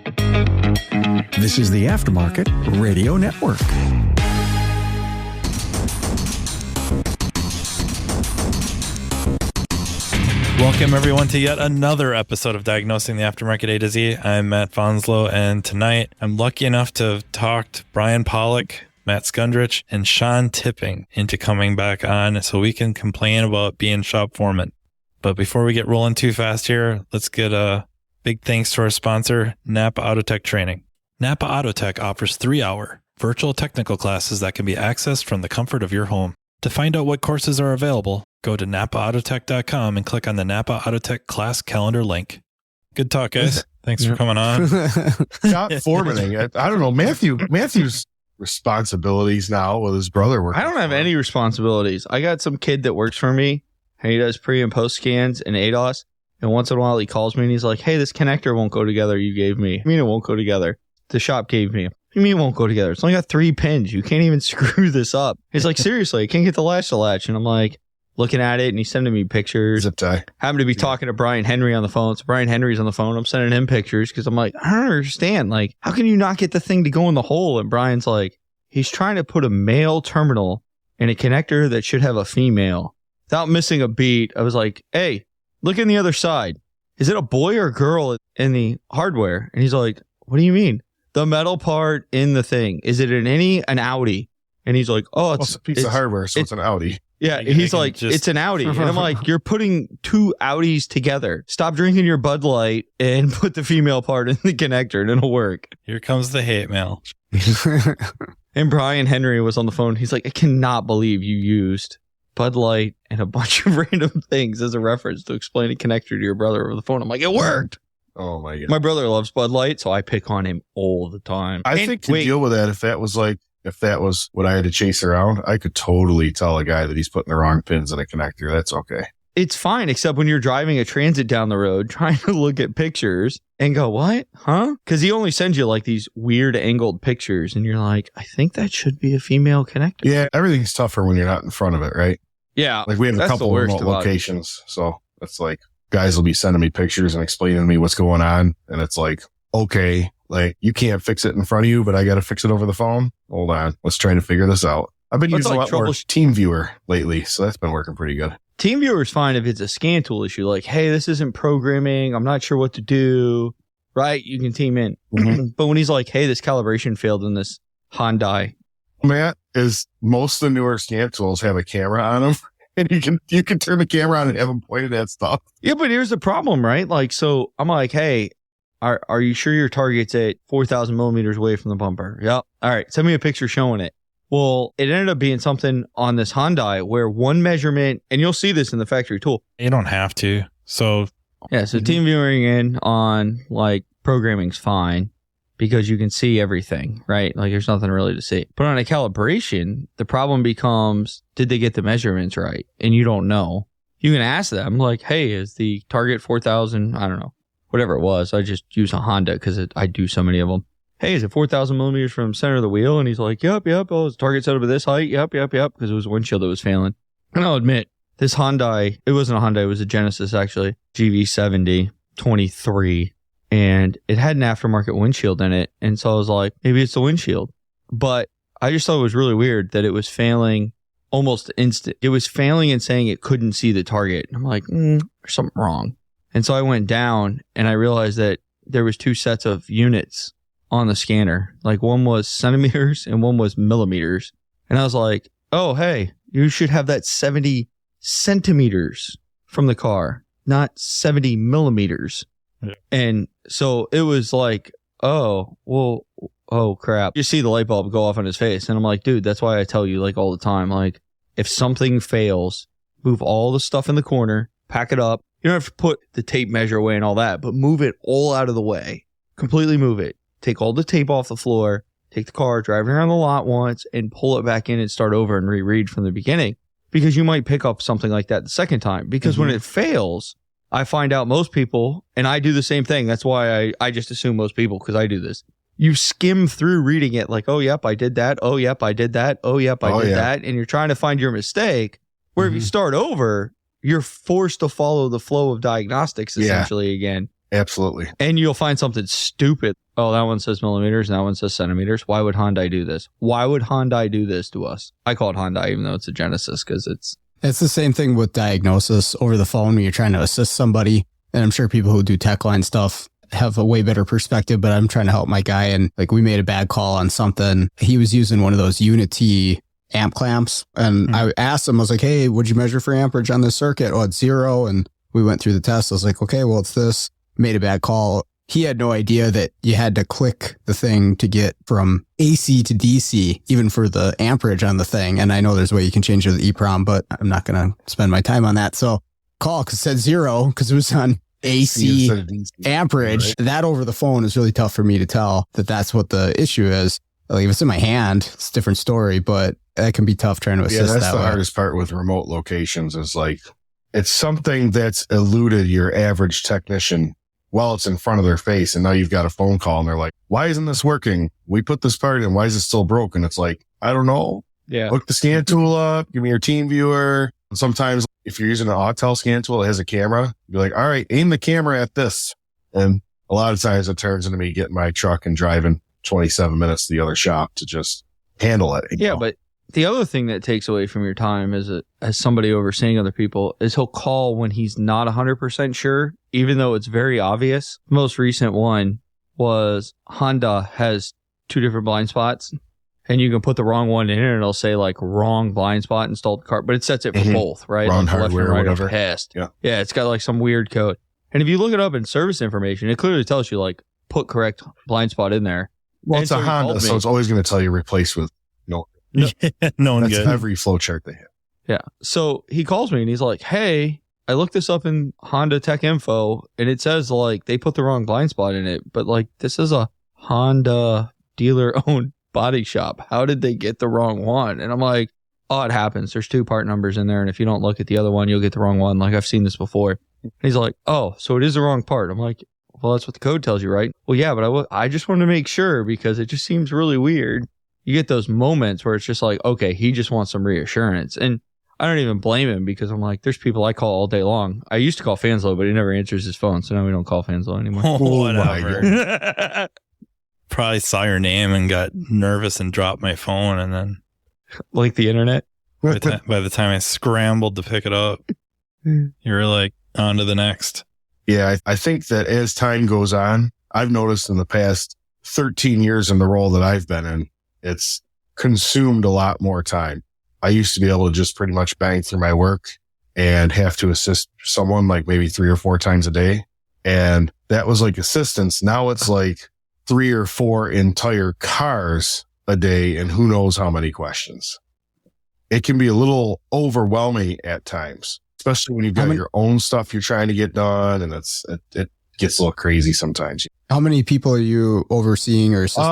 This is the Aftermarket Radio Network. Welcome, everyone, to yet another episode of Diagnosing the Aftermarket A to Z. I'm Matt Fanslow, and tonight I'm lucky enough to have talked Bryan Pollack, Matt Skundrich, and Sean Tipping into coming back on so we can complain about being shop foreman. But before we get rolling too fast here, let's get a big thanks to our sponsor, Napa Autotech Training. Napa Autotech offers 3-hour virtual technical classes that can be accessed from the comfort of your home. To find out what courses are available, go to napaautotech.com and click on the Napa Autotech class calendar link. Good talk, guys. Thanks for coming on. Shop foremaning. I don't know. Matthew's responsibilities now with his brother working. I don't have any responsibilities. I got some kid that works for me, and he does pre and post scans and ADOS. And once in a while, he calls me and he's like, "Hey, this connector won't go together. You gave me. I mean, it won't go together. The shop gave me. You mean it won't go together? It's only got 3 pins. You can't even screw this up." He's like, "Seriously, I can't get the latch to latch." And I'm like, looking at it, and he's sending me pictures. Zip tie. Happened to be talking to Brian Henry on the phone. So Brian Henry's on the phone. I'm sending him pictures because I'm like, I don't understand. Like, how can you not get the thing to go in the hole? And Brian's like, he's trying to put a male terminal in a connector that should have a female. Without missing a beat, I was like, "Hey, look in the other side. Is it a boy or girl in the hardware?" And he's like, "What do you mean? The metal part in the thing. Is it an Audi?" And he's like, "Oh, it's a piece of hardware, so it's an Audi." Yeah, he's like, "It's an Audi." And I'm like, "You're putting 2 Audis together. Stop drinking your Bud Light and put the female part in the connector and it'll work." Here comes the hate mail. And Brian Henry was on the phone. He's like, "I cannot believe you used Bud Light and a bunch of random things as a reference to explain a connector to your brother over the phone." I'm like, "It worked." Oh my god. My brother loves Bud Light, so I pick on him all the time. I think to deal with that, if that was what I had to chase around, I could totally tell a guy that he's putting the wrong pins in a connector. That's okay. It's fine, except when you're driving a transit down the road, trying to look at pictures and go, "What? Huh?" Because he only sends you like these weird angled pictures, and you're like, "I think that should be a female connector." Yeah, everything's tougher when you're not in front of it, right? Yeah. Like we have a couple of remote locations, so it's like guys will be sending me pictures and explaining to me what's going on, and it's like, okay, like you can't fix it in front of you, but I got to fix it over the phone. Hold on, let's try to figure this out. I've been using a lot more TeamViewer lately, so that's been working pretty good. TeamViewer is fine if it's a scan tool issue, like, "Hey, this isn't programming. I'm not sure what to do." Right? You can team in. Mm-hmm. But when he's like, "Hey, this calibration failed in this Hyundai." Matt, is most of the newer scan tools have a camera on them, and you can turn the camera on and have them pointed at stuff. Yeah, but here's the problem, right? Like, so I'm like, "Hey, are you sure your target's at 4,000 millimeters away from the bumper?" "Yep." "All right, send me a picture showing it." Well, it ended up being something on this Hyundai where one measurement, and you'll see this in the factory tool. You don't have to. So team viewing in on like programming's fine because you can see everything, right? Like there's nothing really to see. But on a calibration, the problem becomes, did they get the measurements right? And you don't know. You can ask them like, "Hey, is the target 4,000? I don't know, whatever it was. I just use a Honda because I do so many of them. "Hey, is it 4,000 millimeters from center of the wheel?" And he's like, Yep. "Oh, is the target set up at this height?" Yep. Because it was a windshield that was failing. And I'll admit, this Hyundai, it wasn't a Hyundai, it was a Genesis actually, GV70 23. And it had an aftermarket windshield in it. And so I was like, maybe it's the windshield. But I just thought it was really weird that it was failing almost instant. It was failing and saying it couldn't see the target. And I'm like, there's something wrong. And so I went down and I realized that there was 2 sets of units on the scanner. Like one was centimeters and one was millimeters. And I was like, "Oh, hey, you should have that 70 centimeters from the car, not 70 millimeters. Yeah. And so it was like, oh, well, oh crap. You see the light bulb go off on his face. And I'm like, dude, that's why I tell you like all the time, like if something fails, move all the stuff in the corner, pack it up. You don't have to put the tape measure away and all that, but move it all out of the way. Completely move it. Take all the tape off the floor, take the car, drive it around the lot once, and pull it back in and start over and reread from the beginning. Because you might pick up something like that the second time. Because when it fails, I find out most people, and I do the same thing. That's why I just assume most people, because I do this. You skim through reading it like, "Oh, yep, I did that. Oh, yep, I did that. Oh, yep, I did that." And you're trying to find your mistake. Where if you start over, you're forced to follow the flow of diagnostics essentially again. Absolutely. And you'll find something stupid. Oh, that one says millimeters and that one says centimeters. Why would Hyundai do this? Why would Hyundai do this to us? I call it Hyundai even though it's a Genesis because it's the same thing with diagnosis over the phone when you're trying to assist somebody. And I'm sure people who do tech line stuff have a way better perspective, but I'm trying to help my guy. And like we made a bad call on something. He was using one of those Unity amp clamps. And I asked him, I was like, hey, what'd you measure for amperage on this circuit? Oh, it's 0. And we went through the test. I was like, okay, well, it's this. Made a bad call. He had no idea that you had to click the thing to get from AC to DC, even for the amperage on the thing. And I know there's a way you can change the EEPROM, but I'm not going to spend my time on that. So call because it said 0 because it was on AC amperage. Right. That over the phone is really tough for me to tell that that's what the issue is. Like if it's in my hand, it's a different story, but that can be tough trying to assist that. That's the hardest part with remote locations is like, it's something that's eluded your average technician while it's in front of their face. And now you've got a phone call and they're like, why isn't this working? We put this part in. Why is it still broken? It's like, I don't know. Yeah. Hook the scan tool up. Give me your TeamViewer. Sometimes if you're using an Autel scan tool, it has a camera. You're like, all right, aim the camera at this. And a lot of times it turns into me getting my truck and driving 27 minutes to the other shop to just handle it. Yeah. But the other thing that takes away from your time as somebody overseeing other people is he'll call when he's not 100% sure, even though it's very obvious. The most recent one was Honda has 2 different blind spots and you can put the wrong one in and it'll say like wrong blind spot installed car, but it sets it for both, right? Wrong like hardware or whatever. Test. Yeah. Yeah. It's got like some weird code. And if you look it up in service information, it clearly tells you like put correct blind spot in there. Well, it's a Honda, so it's always going to tell you replace with no one That's good. every flowchart they have. Yeah. So he calls me and he's like, hey, I looked this up in Honda Tech Info and it says like they put the wrong blind spot in it, but like this is a Honda dealer owned body shop. How did they get the wrong one? And I'm like, oh, it happens. There's 2 part numbers in there. And if you don't look at the other one, you'll get the wrong one. Like I've seen this before. And he's like, oh, so it is the wrong part. I'm like, well, that's what the code tells you, right? Well, yeah, but I just wanted to make sure because it just seems really weird. You get those moments where it's just like, okay, he just wants some reassurance. And I don't even blame him because I'm like, there's people I call all day long. I used to call Fanslow, but he never answers his phone. So now we don't call Fanslow anymore. Whatever. Probably saw your name and got nervous and dropped my phone. And then like the internet. By the time I scrambled to pick it up, you were like on to the next. Yeah. I think that as time goes on, I've noticed in the past 13 years in the role that I've been in, it's consumed a lot more time. I used to be able to just pretty much bang through my work and have to assist someone like maybe 3 or 4 times a day. And that was like assistance. Now it's like 3 or 4 entire cars a day and who knows how many questions. It can be a little overwhelming at times, especially when you've got your own stuff you're trying to get done. And it gets a little crazy sometimes. How many people are you overseeing or assisting?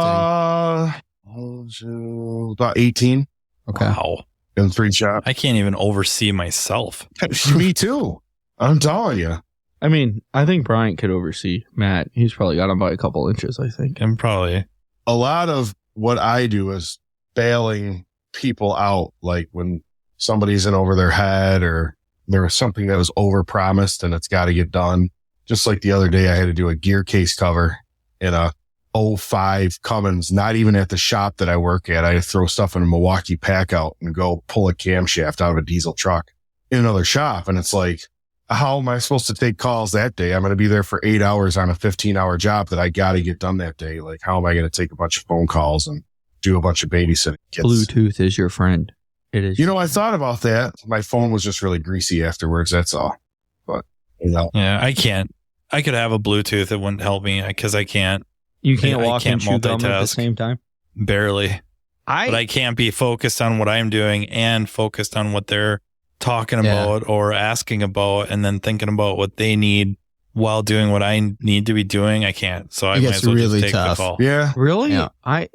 About 18. Okay. Wow. In 3 shops. I can't even oversee myself. Me too. I'm telling you. I mean, I think Brian could oversee Matt. He's probably got him by a couple inches, I think. I'm probably. A lot of what I do is bailing people out. Like when somebody's in over their head or there was something that was overpromised and it's got to get done. Just like the other day, I had to do a gear case cover in a 05 Cummins, not even at the shop that I work at. I had to throw stuff in a Milwaukee pack out and go pull a camshaft out of a diesel truck in another shop. And it's like, how am I supposed to take calls that day? I'm going to be there for 8 hours on a 15-hour job that I got to get done that day. Like, how am I going to take a bunch of phone calls and do a bunch of babysitting kids? Bluetooth is your friend. It is. You know, I thought about that. My phone was just really greasy afterwards. That's all. But, you know. Yeah, I can't. I could have a Bluetooth. It wouldn't help me because I can't. You can't walk and chew gum at the same time? Barely. But I can't be focused on what I'm doing and focused on what they're talking about or asking about and then thinking about what they need while doing what I need to be doing. I can't. So I might as well just take the call. Yeah. Really? Yeah. I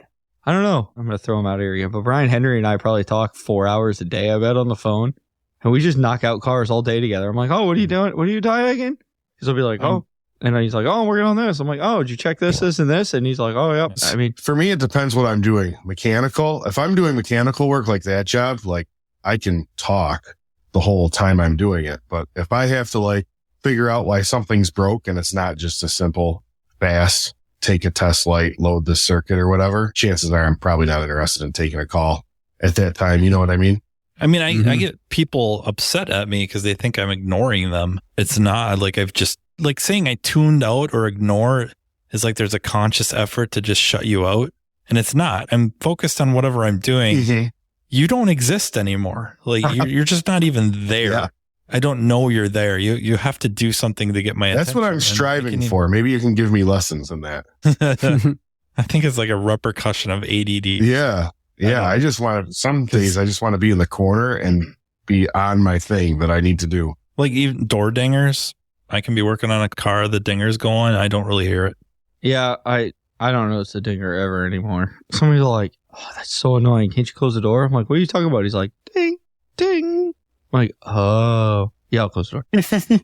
don't know. I'm going to throw him out here again. But Brian Henry and I probably talk 4 hours a day, I bet, on the phone. And we just knock out cars all day together. I'm like, oh, what are you doing? What are you doing again? He'll be like, oh. And he's like, oh, I'm working on this. I'm like, oh, did you check this, this, and this? And he's like, oh, yep. I mean, for me, it depends what I'm doing. Mechanical. If I'm doing mechanical work like that job, like I can talk the whole time I'm doing it. But if I have to like figure out why something's broke and it's not just a simple, fast, take a test light, load this circuit or whatever, chances are I'm probably not interested in taking a call at that time. You know what I mean? I mean, I get people upset at me because they think I'm ignoring them. It's not like I've just, like saying I tuned out or ignore is like there's a conscious effort to just shut you out. And it's not. I'm focused on whatever I'm doing. You don't exist anymore. Like you're just not even there. Yeah. I don't know you're there. You have to do something to get my attention. That's what I'm striving for. Maybe you can give me lessons in that. I think it's like a repercussion of ADD. Yeah. Yeah. I just want to, some days I just want to be in the corner and be on my thing that I need to do. Like even door dingers. I can be working on a car. The dinger's going. I don't really hear it. Yeah. I don't notice the dinger ever anymore. Somebody's like, oh, that's so annoying. Can't you close the door? I'm like, what are you talking about? He's like, ding, ding. I'm like, oh, yeah, I'll close the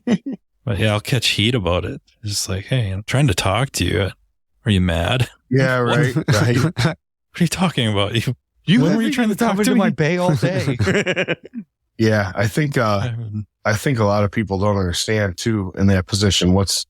door. But yeah, I'll catch heat about it. It's just like, hey, I'm trying to talk to you. Are you mad? Yeah, right. Right. What are you talking about? When were you trying to talk to me? My bay all day. Yeah, I think a lot of people don't understand too in that position what's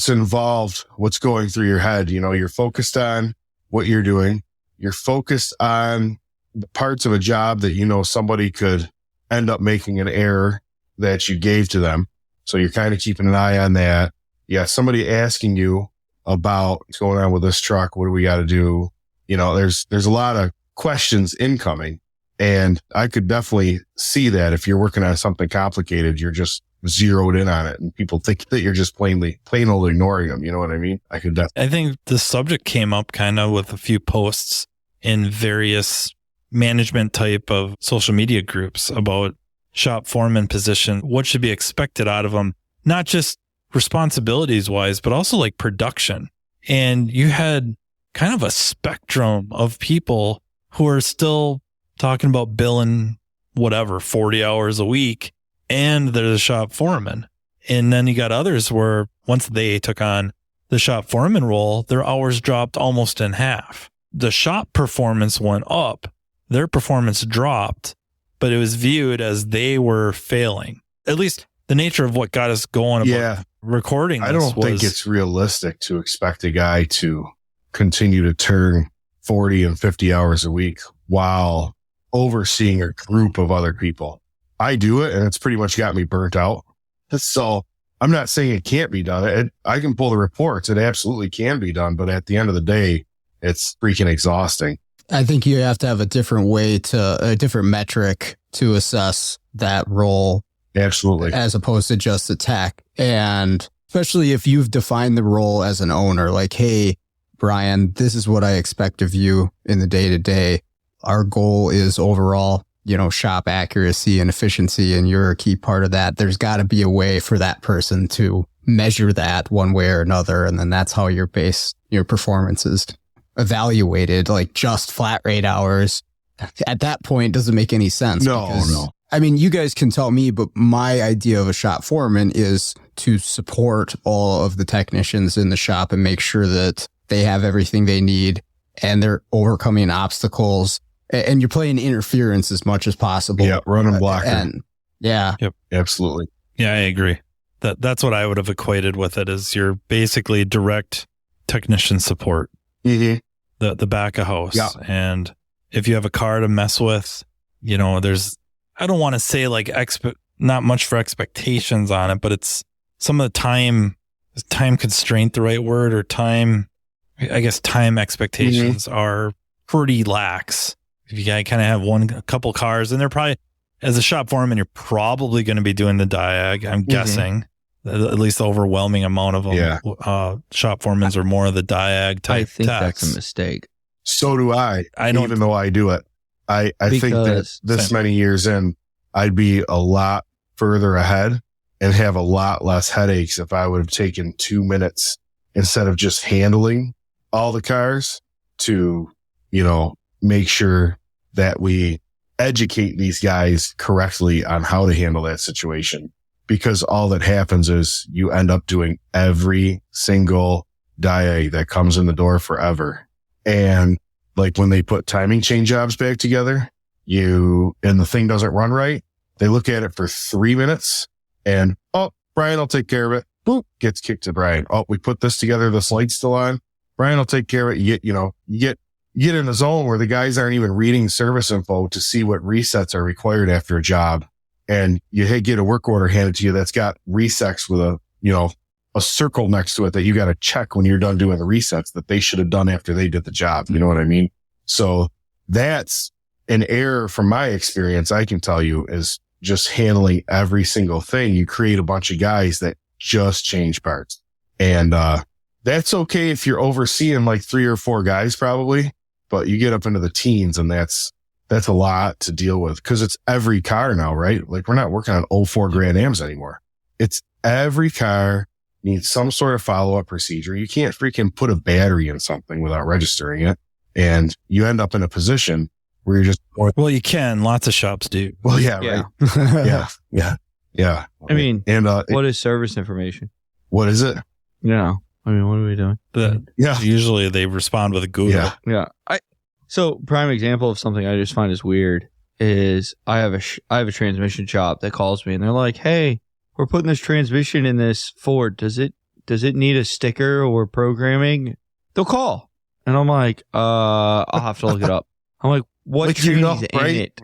involved, what's going through your head. You know, you're focused on what you're doing. You're focused on the parts of a job that you know somebody could end up making an error that you gave to them. So you're kind of keeping an eye on that. Yeah, somebody asking you about what's going on with this truck. What do we got to do? You know, there's a lot of questions incoming. And I could definitely see that if you're working on something complicated, you're just zeroed in on it and people think that you're just plain old ignoring them. You know what I mean? I think the subject came up kind of with a few posts in various management type of social media groups about shop foreman position, what should be expected out of them, not just responsibilities wise, but also like production. And you had kind of a spectrum of people who are still talking about billing whatever 40 hours a week, and they're the shop foreman. And then you got others where once they took on the shop foreman role, their hours dropped almost in half. The shop performance went up, their performance dropped, but it was viewed as they were failing. At least the nature of what got us going about recording this. I don't think it's realistic to expect a guy to continue to turn 40 and 50 hours a week while overseeing a group of other people. I do it and it's pretty much got me burnt out. So I'm not saying it can't be done. I can pull the reports. It absolutely can be done. But at the end of the day, it's freaking exhausting. I think you have to have a different metric to assess that role. Absolutely. As opposed to just a tech. And especially if you've defined the role as an owner, like, hey, Bryan, this is what I expect of you in the day to day. Our goal is overall, shop accuracy and efficiency, and you're a key part of that. There's got to be a way for that person to measure that one way or another. And then that's how your performance is evaluated, like just flat rate hours. At that point, doesn't make any sense. No. I mean, you guys can tell me, but my idea of a shop foreman is to support all of the technicians in the shop and make sure that they have everything they need and they're overcoming obstacles. And you're playing interference as much as possible. Yeah, run and blocker. Yeah. Yep. Absolutely. Yeah, I agree. That's what I would have equated with it, is you're basically direct technician support. Mm-hmm. The back of house. Yeah. And if you have a car to mess with, there's, I don't want to say like not much for expectations on it, but it's some of the time, is time constraint the right word, or time expectations are pretty lax. If you kind of have a couple cars, and they're probably, as a shop foreman, you're probably going to be doing the diag. I'm guessing at least the overwhelming amount of them. Yeah. Shop foremans are more of the diag type. I think techs. that's a mistake. So do I. Even though I do it, I think that this many years in, I'd be a lot further ahead and have a lot less headaches if I would have taken 2 minutes instead of just handling all the cars to, make sure that we educate these guys correctly on how to handle that situation. Because all that happens is you end up doing every single diag that comes in the door forever. And like when they put timing chain jobs back together, and the thing doesn't run right, they look at it for 3 minutes and, Brian will take care of it. Boop, gets kicked to Brian. Oh, we put this together. This light's still on. Brian will take care of it. You get in a zone where the guys aren't even reading service info to see what resets are required after a job. And you get a work order handed to you that's got resets with a circle next to it that you got to check when you're done doing the resets that they should have done after they did the job. You know what I mean? So that's an error from my experience. I can tell you is just handling every single thing. You create a bunch of guys that just change parts. And, that's okay if you're overseeing like 3 or 4 guys probably, but you get up into the teens and that's a lot to deal with because it's every car now, right? Like we're not working on 04 Grand Ams anymore. It's every car needs some sort of follow-up procedure. You can't freaking put a battery in something without registering it. And you end up in a position where you're just... Well, you can. Lots of shops do. Well, yeah, right. Yeah. I mean, and what is service information? What is it? Yeah. I mean, what are we doing? Usually they respond with a Google. Yeah. So prime example of something I just find is weird is I have a transmission shop that calls me and they're like, "Hey, we're putting this transmission in this Ford. Does it need a sticker or programming?" They'll call. And I'm like, I'll have to look it up. I'm like, what like, trainee's in right? it?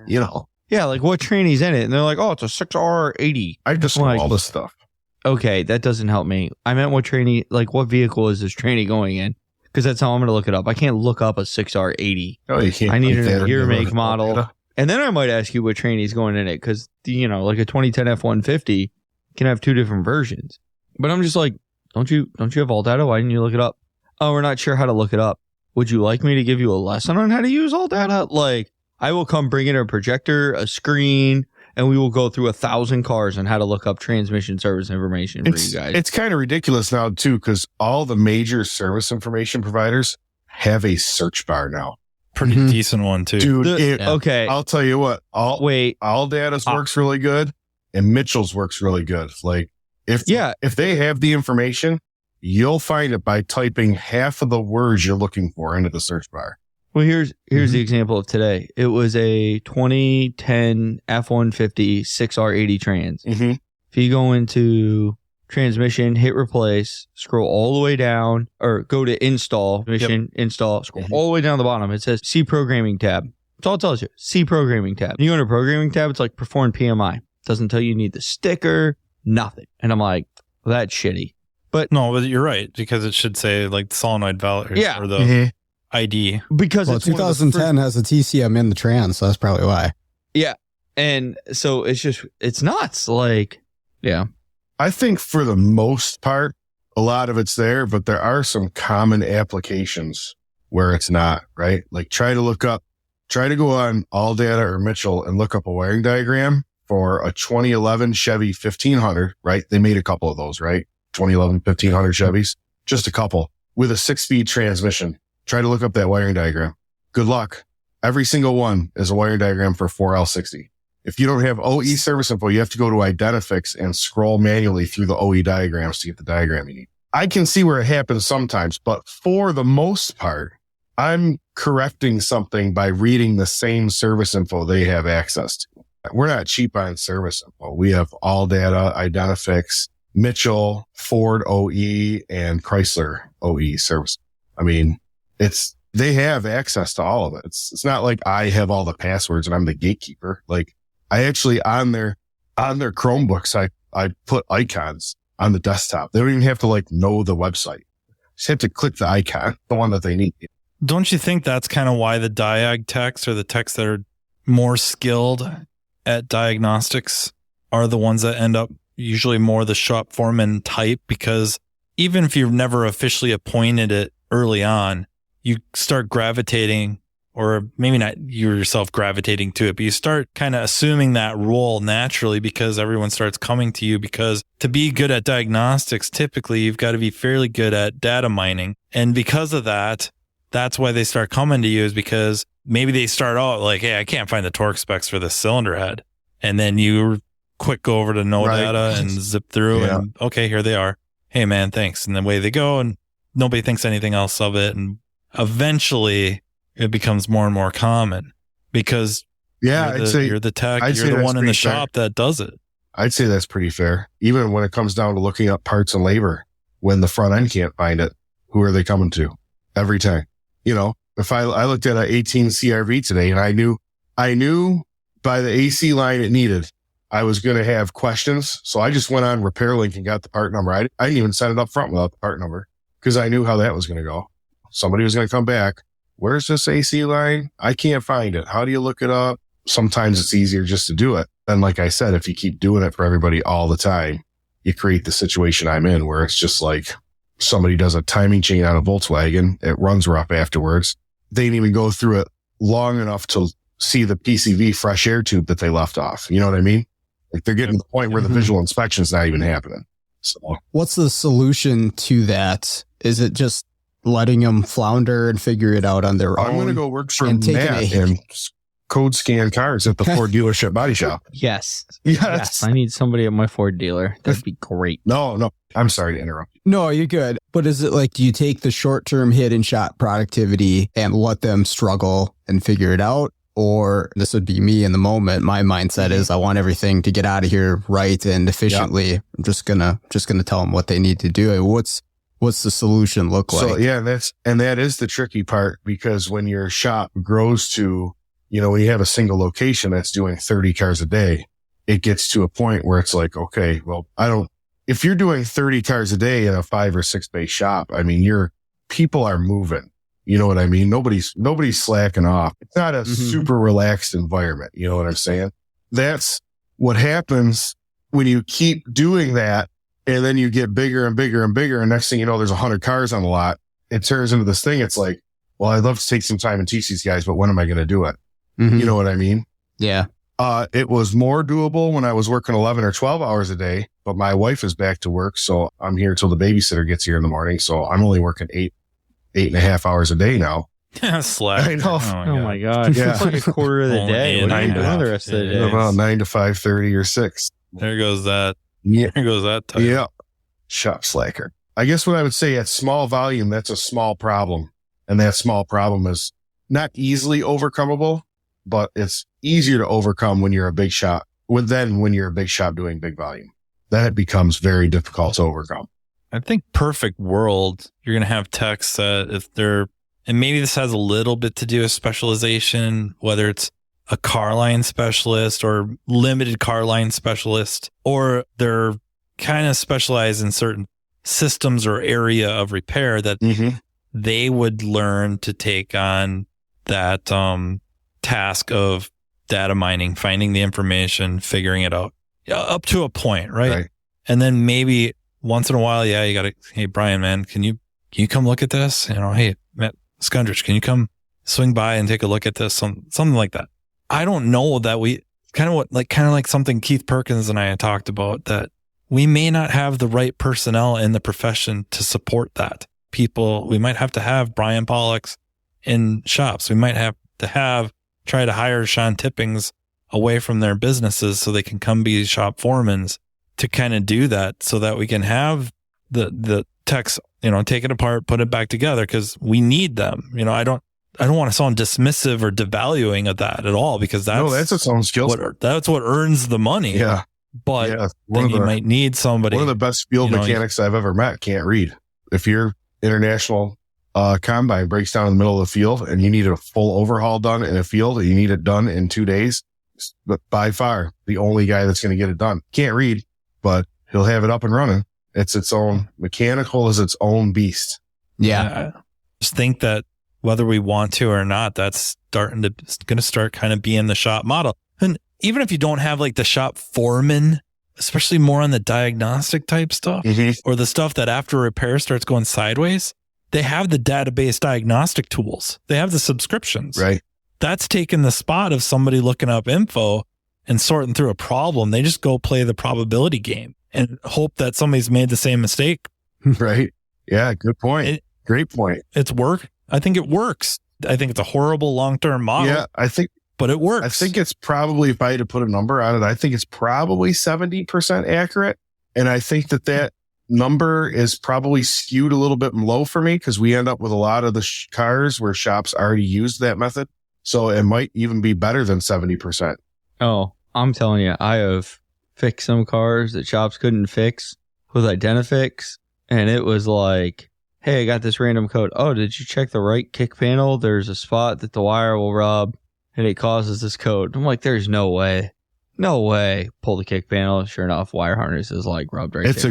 Yeah, like what trainee's in it? And they're like, "Oh, it's a 6R80. I just know all this stuff. Okay, that doesn't help me. I meant what vehicle is this trainee going in? Because that's how I'm going to look it up. I can't look up a 6R80. Oh, you can't. I need a year, make, model. And then I might ask you what trainee's going in it because, like a 2010 F-150 can have 2 different versions. But I'm just like, don't you have all data? Why didn't you look it up? Oh, we're not sure how to look it up. Would you like me to give you a lesson on how to use all data? Like, I will come bring in a projector, a screen, and we will go through 1,000 cars on how to look up transmission service information for you guys. It's kind of ridiculous now, too, because all the major service information providers have a search bar now. Pretty decent one, too. Dude, okay. I'll tell you what. All Data's works really good, and Mitchell's works really good. Like, if they have the information, you'll find it by typing half of the words you're looking for into the search bar. Well, here's the example of today. It was a 2010 F-150 6R80 trans. Mm-hmm. If you go into transmission, hit replace, scroll all the way down, or go to install, install, scroll all the way down the bottom. It says C programming tab. That's all it tells you. C programming tab. You go into programming tab, it's like perform PMI. It doesn't tell you need the sticker, nothing. And I'm like, well, that's shitty. But no, but you're right, because it should say like the solenoid valve or the ID. Because 2010 has a TCM in the trans, so that's probably why. Yeah. And so it's nuts. Like, yeah. I think for the most part, a lot of it's there, but there are some common applications where it's not, right? Like try to go on All Data or Mitchell and look up a wiring diagram for a 2011 Chevy 1500, right? They made a couple of those, right? 2011 1500 Chevys, just a couple with a 6-speed transmission. Try to look up that wiring diagram. Good luck. Every single one is a wiring diagram for 4L60. If you don't have OE service info, you have to go to Identifix and scroll manually through the OE diagrams to get the diagram you need. I can see where it happens sometimes, but for the most part, I'm correcting something by reading the same service info they have access to. We're not cheap on service info. We have All Data, Identifix, Mitchell, Ford OE, and Chrysler OE service. I mean, they have access to all of it. It's not like I have all the passwords and I'm the gatekeeper. Like I actually on their Chromebooks, I put icons on the desktop. They don't even have to like know the website. Just have to click the icon, the one that they need. Don't you think that's kind of why the diag techs or the techs that are more skilled at diagnostics are the ones that end up usually more the shop foreman type? Because even if you've never officially appointed it early on, you start gravitating, or maybe not you yourself gravitating to it, but you start kind of assuming that role naturally because everyone starts coming to you. Because to be good at diagnostics, typically you've got to be fairly good at data mining. And because of that, that's why they start coming to you, is because maybe they start out like, hey, I can't find the torque specs for this cylinder head. And then you quick go over to no data and zip through and okay, here they are. Hey man, thanks. And the way they go, and nobody thinks anything else of it. And eventually it becomes more and more common because you're the tech, you're the one in the shop that does it. I'd say that's pretty fair. Even when it comes down to looking up parts and labor, when the front end can't find it, who are they coming to? Every time. You know, if I looked at an 18 CRV today and I knew by the AC line it needed, I was going to have questions. So I just went on Repair Link and got the part number. I didn't even set it up front without the part number because I knew how that was going to go. Somebody was going to come back. Where's this AC line? I can't find it. How do you look it up? Sometimes it's easier just to do it. And like I said, if you keep doing it for everybody all the time, you create the situation I'm in where it's just like somebody does a timing chain on a Volkswagen. It runs rough afterwards. They didn't even go through it long enough to see the PCV fresh air tube that they left off. You know what I mean? Like they're getting to the point where the visual inspection's not even happening. So what's the solution to that? Is it just letting them flounder and figure it out on their own? I'm going to go work for Matt and code scan cars at the Ford dealership body shop. Yes. I need somebody at my Ford dealer. That'd be great. No. I'm sorry to interrupt. No, you're good. But is it like, do you take the short-term hit in shop productivity and let them struggle and figure it out? Or this would be me in the moment. My mindset is I want everything to get out of here right and efficiently. Yep. I'm just gonna tell them what they need to do. What's the solution look like? So yeah, that is the tricky part, because when your shop grows to, you know, when you have a single location that's doing 30 cars a day, it gets to a point where it's like, okay, well, if you're doing 30 cars a day in a 5 or 6 bay shop, I mean, your people are moving. You know what I mean? Nobody's slacking off. It's not a super relaxed environment. You know what I'm saying? That's what happens when you keep doing that. And then you get bigger and bigger and bigger. And next thing you know, there's 100 cars on the lot. It turns into this thing. It's like, well, I'd love to take some time and teach these guys, but when am I going to do it? Mm-hmm. You know what I mean? Yeah. It was more doable when I was working 11 or 12 hours a day, but my wife is back to work. So I'm here till the babysitter gets here in the morning. So I'm only working 8.5 hours a day now. Slack. I know. Oh my God. Yeah. It's like a quarter of the day. What are you doing the rest of the day? About 9 to 5:30 or 6. There goes that. Yeah. There goes that time. Yeah. Shop slacker. I guess what I would say at small volume, that's a small problem. And that small problem is not easily overcomable, but it's easier to overcome when you're a big shop when you're a big shop doing big volume. That becomes very difficult to overcome. I think perfect world, you're going to have techs that if they're, and maybe this has a little bit to do with specialization, whether it's a car line specialist or limited car line specialist, or they're kind of specialized in certain systems or area of repair that they would learn to take on that task of data mining, finding the information, figuring it out up to a point, right? And then maybe once in a while, you got to, hey, Brian, man, can you come look at this? You know, hey, Matt Skundrich, can you come swing by and take a look at this? Something like that. I don't know that we kind of like something Keith Perkins and I had talked about, that we may not have the right personnel in the profession to support that. We might have to have Bryan Pollacks in shops. We might have to try to hire Sean Tippings away from their businesses so they can come be shop foremans to kind of do that, so that we can have the techs, you know, take it apart, put it back together, because we need them. You know, I don't want to sound dismissive or devaluing of that at all, because that's its own skill set. That's what earns the money. Yeah. But then you might need somebody. One of the best field mechanics I've ever met can't read. If your international combine breaks down in the middle of the field and you need a full overhaul done in a field, and you need it done in 2 days, but by far the only guy that's going to get it done can't read, but he'll have it up and running. It's its own mechanical is its own beast. Yeah. I just think that whether we want to or not, that's going to start kind of being the shop model. And even if you don't have like the shop foreman, especially more on the diagnostic type stuff, or the stuff that after repair starts going sideways, they have the database diagnostic tools. They have the subscriptions. Right. That's taken the spot of somebody looking up info and sorting through a problem. They just go play the probability game and hope that somebody's made the same mistake. Right. Yeah. Good point. Great point. It's work. I think it works. I think it's a horrible long-term model. Yeah, but it works. I think it's probably, if I had to put a number on it, I think it's probably 70% accurate. And I think that number is probably skewed a little bit low for me, because we end up with a lot of the cars where shops already used that method. So it might even be better than 70%. Oh, I'm telling you, I have fix some cars that shops couldn't fix with Identifix. And it was like, hey, I got this random code. Oh, did you check the right kick panel? There's a spot that the wire will rub and it causes this code. I'm like, there's no way. No way. Pull the kick panel. Sure enough, wire harness is like rubbed right It's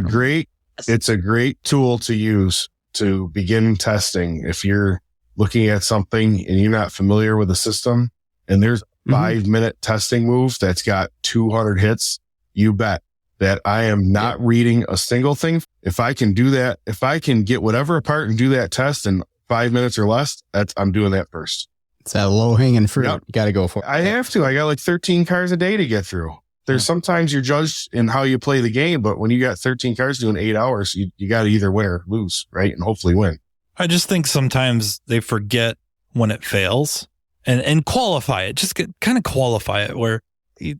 a great tool to use to begin testing. If you're looking at something and you're not familiar with the system and there's 5-minute testing move that's got 200 hits, you bet that I am not reading a single thing. If I can do that, if I can get whatever apart and do that test in 5 minutes or less, I'm doing that first. It's that low hanging fruit. Yep. You got to go for it. I have to. I got like 13 cars a day to get through. There's sometimes you're judged in how you play the game, but when you got 13 cars doing 8 hours, you got to either win or lose, right? And hopefully win. I just think sometimes they forget when it fails and qualify it. Just kind of qualify it where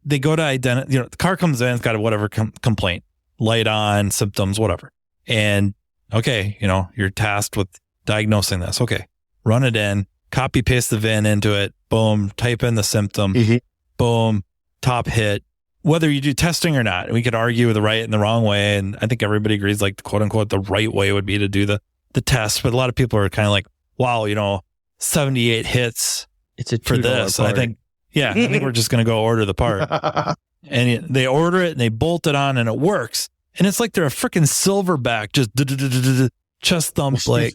they go to identify, the car comes in, it's got a whatever complaint, light on, symptoms, whatever. And okay, you're tasked with diagnosing this. Okay, run it in, copy paste the VIN into it, boom, type in the symptom, boom, top hit. Whether you do testing or not, we could argue the right and the wrong way. And I think everybody agrees, like, quote unquote, the right way would be to do the test. But a lot of people are kind of like, wow, 78 hits it's a for this. And I think we're just going to go order the part. And they order it and they bolt it on and it works. And it's like they're a freaking silverback, just chest thump, like,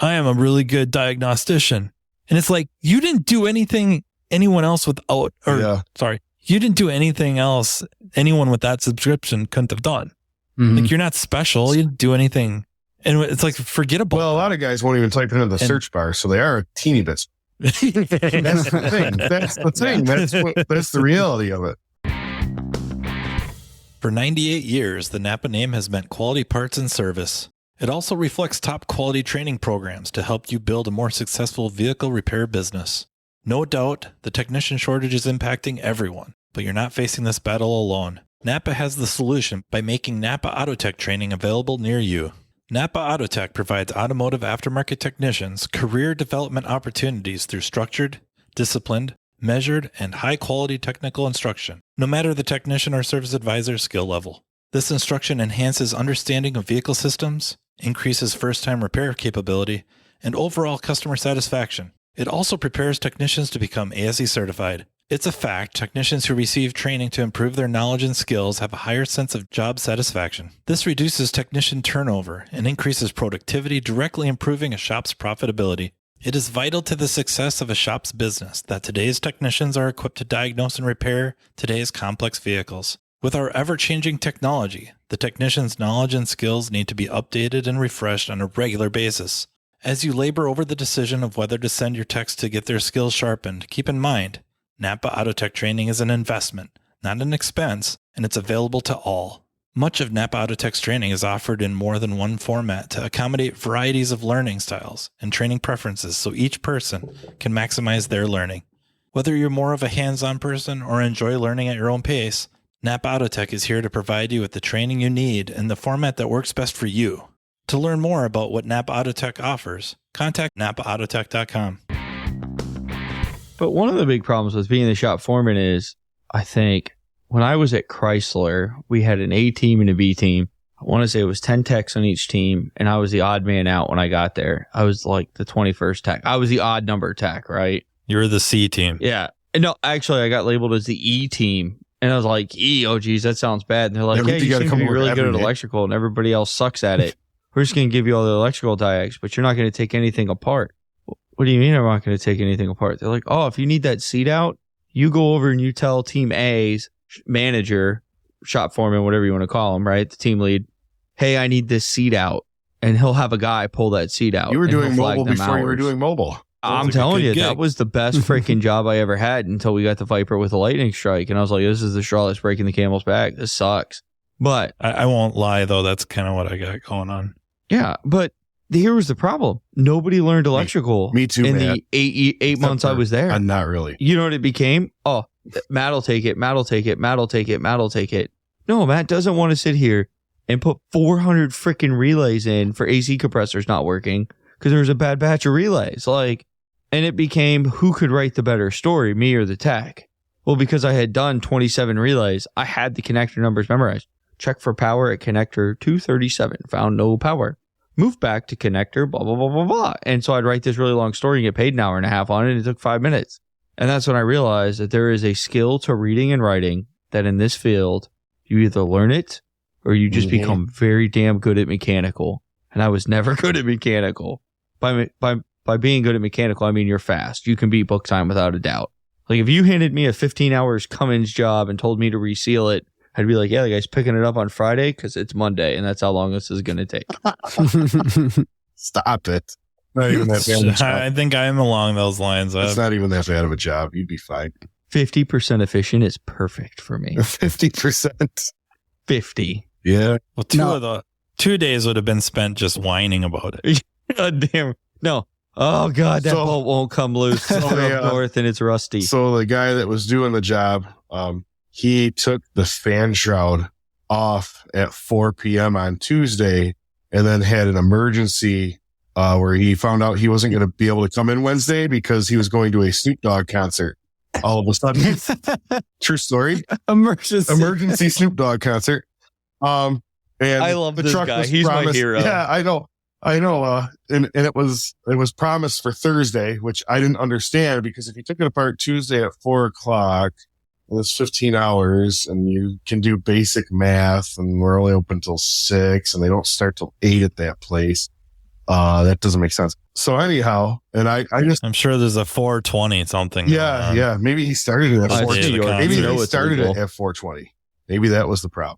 I am a really good diagnostician. And it's like, you didn't do anything anyone else without, you didn't do anything else anyone with that subscription couldn't have done. Like, you're not special. You didn't do anything. And it's like forgettable. Well, a lot of guys won't even type into the search bar, so they are a teeny bit. That's the thing. That's the reality of it. For 98 years, the Napa name has meant quality parts and service. It also reflects top quality training programs to help you build a more successful vehicle repair business. No doubt, the technician shortage is impacting everyone, but you're not facing this battle alone. Napa has the solution by making Napa Autotech training available near you. Napa Autotech provides automotive aftermarket technicians career development opportunities through structured, disciplined, measured, and high-quality technical instruction, no matter the technician or service advisor's skill level. This instruction enhances understanding of vehicle systems, increases first-time repair capability, and overall customer satisfaction. It also prepares technicians to become ASE certified. It's a fact technicians who receive training to improve their knowledge and skills have a higher sense of job satisfaction. This reduces technician turnover and increases productivity, directly improving a shop's profitability. It is vital to the success of a shop's business that today's technicians are equipped to diagnose and repair today's complex vehicles. With our ever-changing technology, the technician's knowledge and skills need to be updated and refreshed on a regular basis. As you labor over the decision of whether to send your techs to get their skills sharpened, keep in mind, Napa Autotech training is an investment, not an expense, and it's available to all. Much of Napa Autotech's training is offered in more than one format to accommodate varieties of learning styles and training preferences so each person can maximize their learning. Whether you're more of a hands-on person or enjoy learning at your own pace, Napa Autotech is here to provide you with the training you need in the format that works best for you. To learn more about what Napa Autotech offers, contact napaautotech.com. But one of the big problems with being the shop foreman is, I think, when I was at Chrysler, we had an A team and a B team. I want to say it was 10 techs on each team, and I was the odd man out when I got there. I was like the 21st tech. I was the odd number tech, right? You were the C team. Yeah. No, actually, I got labeled as the E team. And I was like, oh, geez, that sounds bad. And they're like, hey, you seem to be really good at electrical, and everybody else sucks at it. We're just going to give you all the electrical diags, but you're not going to take anything apart. What do you mean I'm not going to take anything apart? They're like, oh, if you need that seat out, you go over and you tell team A's manager, shop foreman, whatever you want to call him, right? The team lead, hey, I need this seat out. And he'll have a guy pull that seat out. You were doing mobile before you were doing mobile. I'm telling you, that was the best freaking job I ever had until we got the Viper with a lightning strike. And I was like, this is the straw that's breaking the camel's back. This sucks. But I won't lie, though. That's kind of what I got going on. Yeah, but here was the problem. Nobody learned electrical. Me too, in Matt. the eight months I was there. Not really. You know what it became? Oh, Matt will take it. Matt will take it. Matt will take it. Matt will take it. No, Matt doesn't want to sit here and put 400 freaking relays in for AC compressors not working because there was a bad batch of relays. And it became who could write the better story, me or the tech. Well, because I had done 27 relays, I had the connector numbers memorized. Check for power at connector 237. Found no power. Move back to connector, blah, blah, blah, blah, blah. And so I'd write this really long story and get paid an hour and a half on it. And it took 5 minutes. And that's when I realized that there is a skill to reading and writing that in this field, you either learn it or you just become very damn good at mechanical. And I was never good at mechanical. By being good at mechanical, I mean you're fast. You can beat book time without a doubt. Like if you handed me a 15 hours Cummins job and told me to reseal it, I'd be like, yeah, the guy's picking it up on Friday because it's Monday, and that's how long this is going to take. Stop it. Not even that bad of a job. I think I am along those lines. It's not even that bad of a job. You'd be fine. 50% efficient is perfect for me. 50%. 50. Yeah. Well, 2 days would have been spent just whining about it. God damn. No. Oh, God, that bolt won't come loose. It's up north and it's rusty. So the guy that was doing the job, he took the fan shroud off at 4 p.m. on Tuesday and then had an emergency where he found out he wasn't going to be able to come in Wednesday because he was going to a Snoop Dogg concert. All of a sudden. True story. Emergency Snoop Dogg concert. And I love this guy. He's my hero. Yeah, I know. And it was promised for Thursday, which I didn't understand because if you took it apart Tuesday at 4:00, and it's 15 hours and you can do basic math and we're only open till 6 and they don't start till 8 at that place. That doesn't make sense. So anyhow, and I'm sure there's a 420 something. Yeah. Maybe he started it at 420. Maybe he started it at 420. Maybe that was the problem.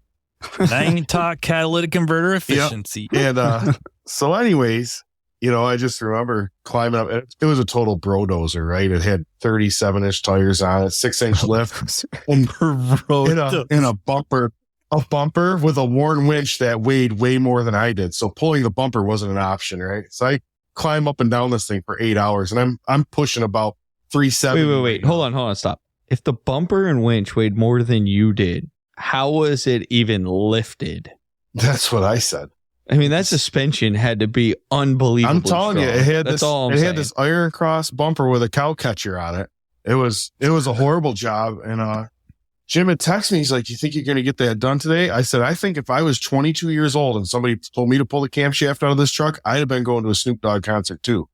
9 talk catalytic converter efficiency. Yep. And so anyways, I just remember climbing up. It was a total brodozer, right? It had 37-inch tires on it, 6-inch lift, and in a bumper with a worn winch that weighed way more than I did. So pulling the bumper wasn't an option, right? So I climb up and down this thing for 8 hours, and I'm pushing about 370. Wait. Hold on, stop. If the bumper and winch weighed more than you did, how was it even lifted? That's what I said. I mean, that suspension had to be unbelievable. I'm telling you, it had this iron cross bumper with a cow catcher on it. It was a horrible job. And Jim had texted me. He's like, "You think you're going to get that done today?" I said, "I think if I was 22 years old and somebody told me to pull the camshaft out of this truck, I'd have been going to a Snoop Dogg concert too."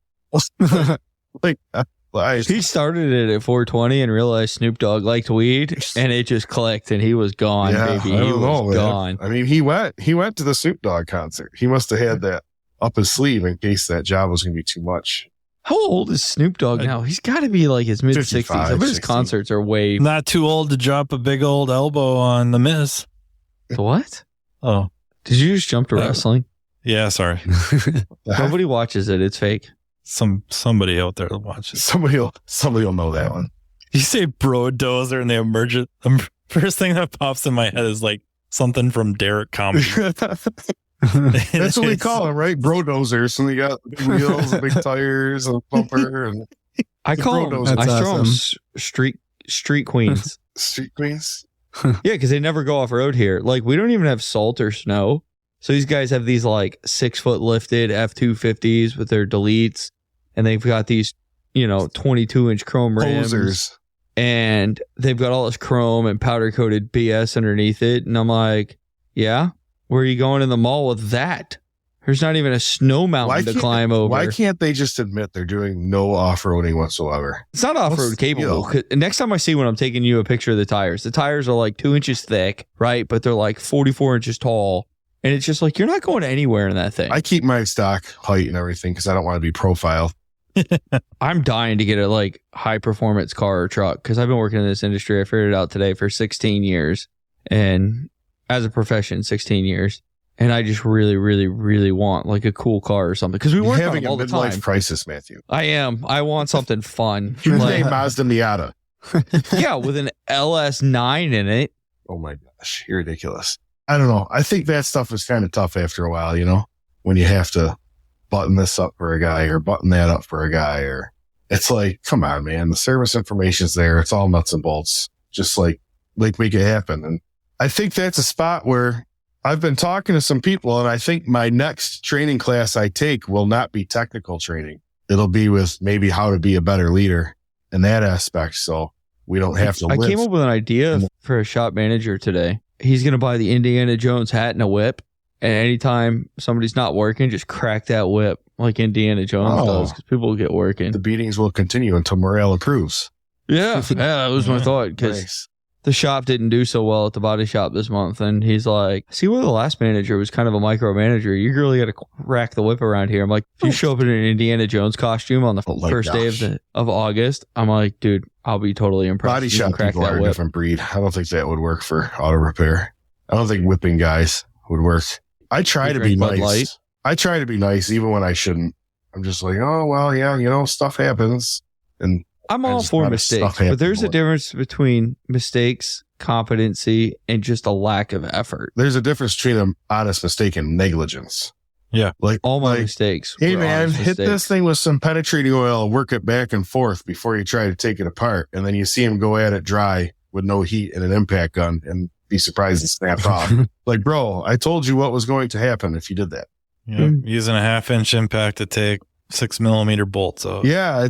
He started it at 420 and realized Snoop Dogg liked weed, and it just clicked, and he was gone, baby. He was gone. I mean, he went to the Snoop Dogg concert. He must have had that up his sleeve in case that job was going to be too much. How old is Snoop Dogg now? He's got to be like his mid-60s. I bet his concerts are way... Not too old to drop a big old elbow on The Miz. What? Oh. Did you just jump to wrestling? Yeah, sorry. Nobody watches it. It's fake. Somebody out there that watches. Somebody will know that one. You say brodozer and they emerge. The first thing that pops in my head is like something from Derek Comedy. That's what we call them, right? Brodozers. And they got big wheels and big tires and a bumper. And I call them street queens. Street queens? Yeah, because they never go off road here. Like, we don't even have salt or snow. So these guys have these like 6-foot lifted F-250s with their deletes. And they've got these, 22-inch chrome rims. Posers. And they've got all this chrome and powder-coated BS underneath it. And I'm like, yeah? Where are you going in the mall with that? There's not even a snow mountain to climb over. Why can't they just admit they're doing no off-roading whatsoever? It's not off-road capable. Next time I see when I'm taking you a picture of the tires are like 2 inches thick, right? But they're like 44 inches tall. And it's just like, you're not going anywhere in that thing. I keep my stock height and everything because I don't want to be profiled. I'm dying to get a like high performance car or truck because I've been working in this industry. I figured it out today for 16 years and as a profession, 16 years. And I just really, really, really want like a cool car or something because we work on them all the time. Having a midlife crisis, Matthew. I am. I want something fun. You're like Mazda Miata. Yeah, with an LS9 in it. Oh my gosh, you're ridiculous. I don't know. I think that stuff is kind of tough after a while, when you have to button this up for a guy or button that up for a guy, or it's like, come on, man, the service information's there. It's all nuts and bolts. Just like make it happen. And I think that's a spot where I've been talking to some people, and I think my next training class I take will not be technical training. It'll be with maybe how to be a better leader in that aspect. So We don't have to I live. came up with an idea for a shop manager today. He's going to buy the Indiana Jones hat and a whip. And anytime somebody's not working, just crack that whip like Indiana Jones does, because people will get working. The beatings will continue until morale improves. Yeah, that was my thought, because the shop didn't do so well at the body shop this month. And he's like, see, where the last manager was kind of a micromanager. You really got to rack the whip around here. I'm like, if you show up in an Indiana Jones costume on the first day of August, I'm like, dude, I'll be totally impressed. Body shop people are a different breed. I don't think that would work for auto repair. I don't think whipping guys would work. I try to be nice. I try to be nice even when I shouldn't. I'm just like, oh, well, yeah, stuff happens. And I'm all for mistakes, but there's a difference between mistakes, competency, and just a lack of effort. There's a difference between an honest mistake and negligence. Yeah. Like all my mistakes. Hey, man, hit this thing with some penetrating oil, work it back and forth before you try to take it apart. And then you see him go at it dry with no heat and an impact gun and be surprised it snapped off. Like, bro, I told you what was going to happen if you did that. Yeah. Using a 1/2-inch impact to take 6mm bolts off. Yeah,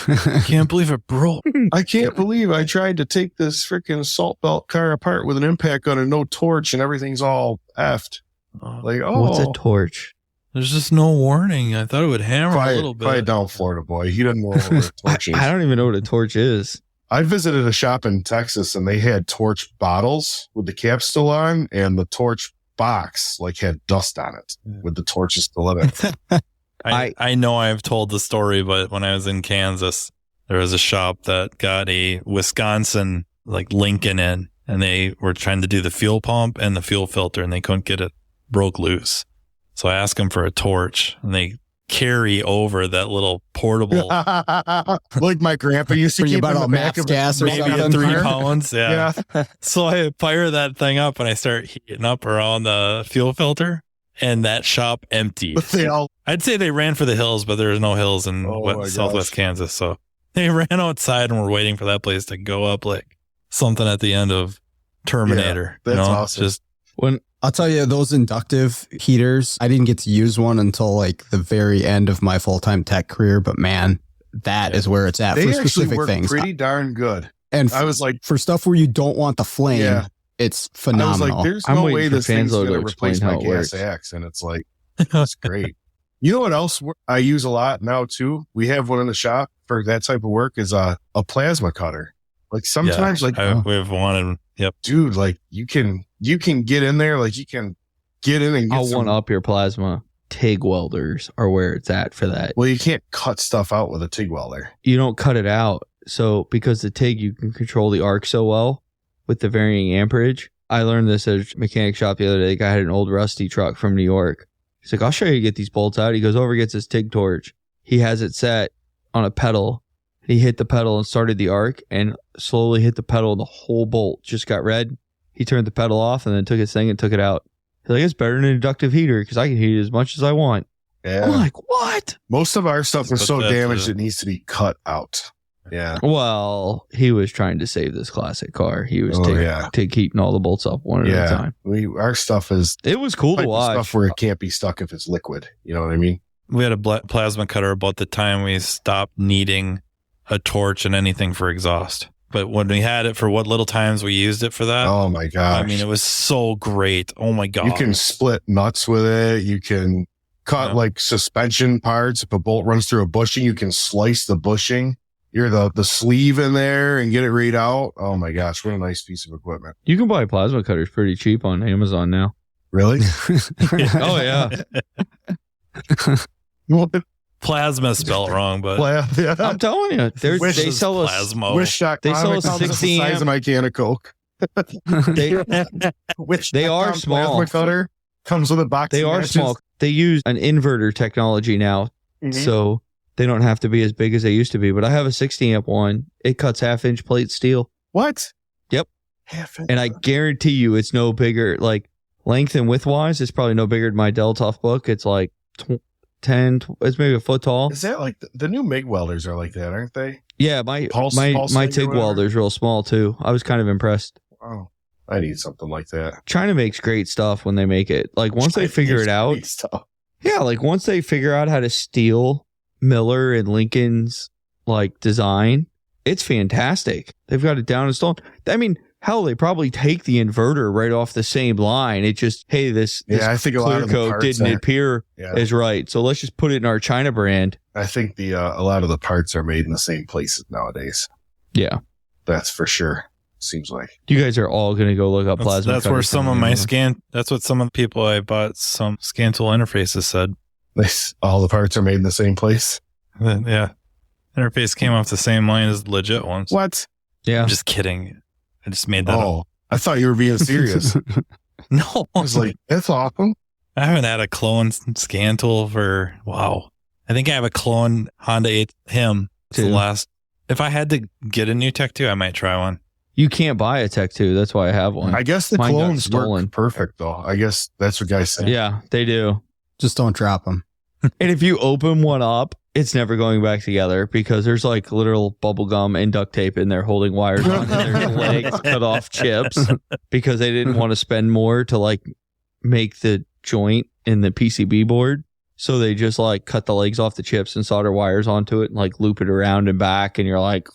I can't believe it broke. I can't believe I tried to take this freaking salt belt car apart with an impact gun and no torch and everything's all effed. Like, what's a torch? There's just no warning. I thought it would hammer a little bit. Quiet down, Florida boy. He doesn't know what a torch is. I don't even know what a torch is. I visited a shop in Texas and they had torch bottles with the cap still on, and the torch box had dust on it with the torches still in it. I know I've told the story, but when I was in Kansas, there was a shop that got a Wisconsin Lincoln in, and they were trying to do the fuel pump and the fuel filter, and they couldn't get it, broke loose. So I asked them for a torch, and they carry over that little portable, like my grandpa used to keep about all max gas or maybe something. 3 pounds. Yeah. So I fire that thing up and I start heating up around the fuel filter, and that shop emptied. I'd say they ran for the hills, but there was no hills in Southwest Kansas. So they ran outside and were waiting for that place to go up like something at the end of Terminator. Yeah, that's awesome. Just when I'll tell you, those inductive heaters, I didn't get to use one until the very end of my full-time tech career. But man, that is where it's at for specific things. Pretty darn good. And I was like, for stuff where you don't want the flame, it's phenomenal. I was like, there's no way this thing's going to replace my gas axe. And it's like, that's great. You know what else I use a lot now too? We have one in the shop for that type of work is a plasma cutter. Sometimes we've wanted, dude, you can get in there, you can get in and get I'll one up your plasma. TIG welders are where it's at for that. Well, you can't cut stuff out with a TIG welder. You don't cut it out. So because the TIG, you can control the arc so well with the varying amperage. I learned this at a mechanic shop the other day. The guy had an old rusty truck from New York. He's like, I'll show you how to get these bolts out. He goes over, gets his TIG torch. He has it set on a pedal. He hit the pedal and started the arc and slowly hit the pedal. The whole bolt just got red. He turned the pedal off and then took his thing and took it out. He's like, it's better than an inductive heater because I can heat it as much as I want. Yeah. I'm like, what? Most of our stuff is so damaged it needs to be cut out. Yeah. Well, he was trying to save this classic car. He was keeping all the bolts up one at a time. Our stuff is... It was cool to watch. Stuff where it can't be stuck if it's liquid. You know what I mean? We had a plasma cutter about the time we stopped needing a torch and anything for exhaust. But when we had it for what little times we used it for that. Oh my gosh. I mean, it was so great. Oh my God. You can split nuts with it. You can cut suspension parts. If a bolt runs through a bushing, you can slice the bushing. You're the sleeve in there and get it read out. Oh my gosh. What a nice piece of equipment. You can buy plasma cutters pretty cheap on Amazon now. Really? Oh yeah. Plasma spelled wrong, but I'm telling you, they sell us plasma. They sell us 60 size of my can of Coke. They are small. Plasma cutter comes with a box. They are small. They use an inverter technology now, so they don't have to be as big as they used to be. But I have a 60 amp one. It cuts 1/2-inch plate steel. What? Yep. 1/2 inch. And I guarantee you, it's no bigger. Length and width wise, it's probably no bigger than my Dell Tough book. It's 10, it's maybe a foot tall. Is that the new MIG welders are like that, aren't they? Yeah, my TIG welder's real small too. I was kind of impressed. Wow. I need something like that. China makes great stuff when they make it. Once they figure it out. Yeah, once they figure out how to steal Miller and Lincoln's design, It's fantastic. They've got it down installed. I mean, hell, they probably take the inverter right off the same line. It just, hey, this I think a lot clear of the code parts didn't appear as right. So let's just put it in our China brand. I think a lot of the parts are made in the same places nowadays. Yeah. That's for sure. Seems like. You guys are all going to go look up plasma. That's where some of my that's what some of the people I bought some scan tool interfaces said. All the parts are made in the same place. Yeah. Interface came off the same line as legit ones. What? Yeah. I'm just kidding. I just made that up. I thought you were being serious. No. I was like, that's awesome. I haven't had a clone scan tool for, wow. I think I have a clone Honda 8 him. It's the last. If I had to get a new Tech 2, I might try one. You can't buy a Tech 2. That's why I have one. I guess the Mine got clones stolen. work perfect, though. I guess that's what guys say. Yeah, they do. Just don't drop them. And if you open one up, it's never going back together because there's like literal bubble gum and duct tape in there holding wires on. And there's legs cut off chips because they didn't want to spend more to like make the joint in the PCB board. So they just like cut the legs off the chips and solder wires onto it and like loop it around and back. And you're like,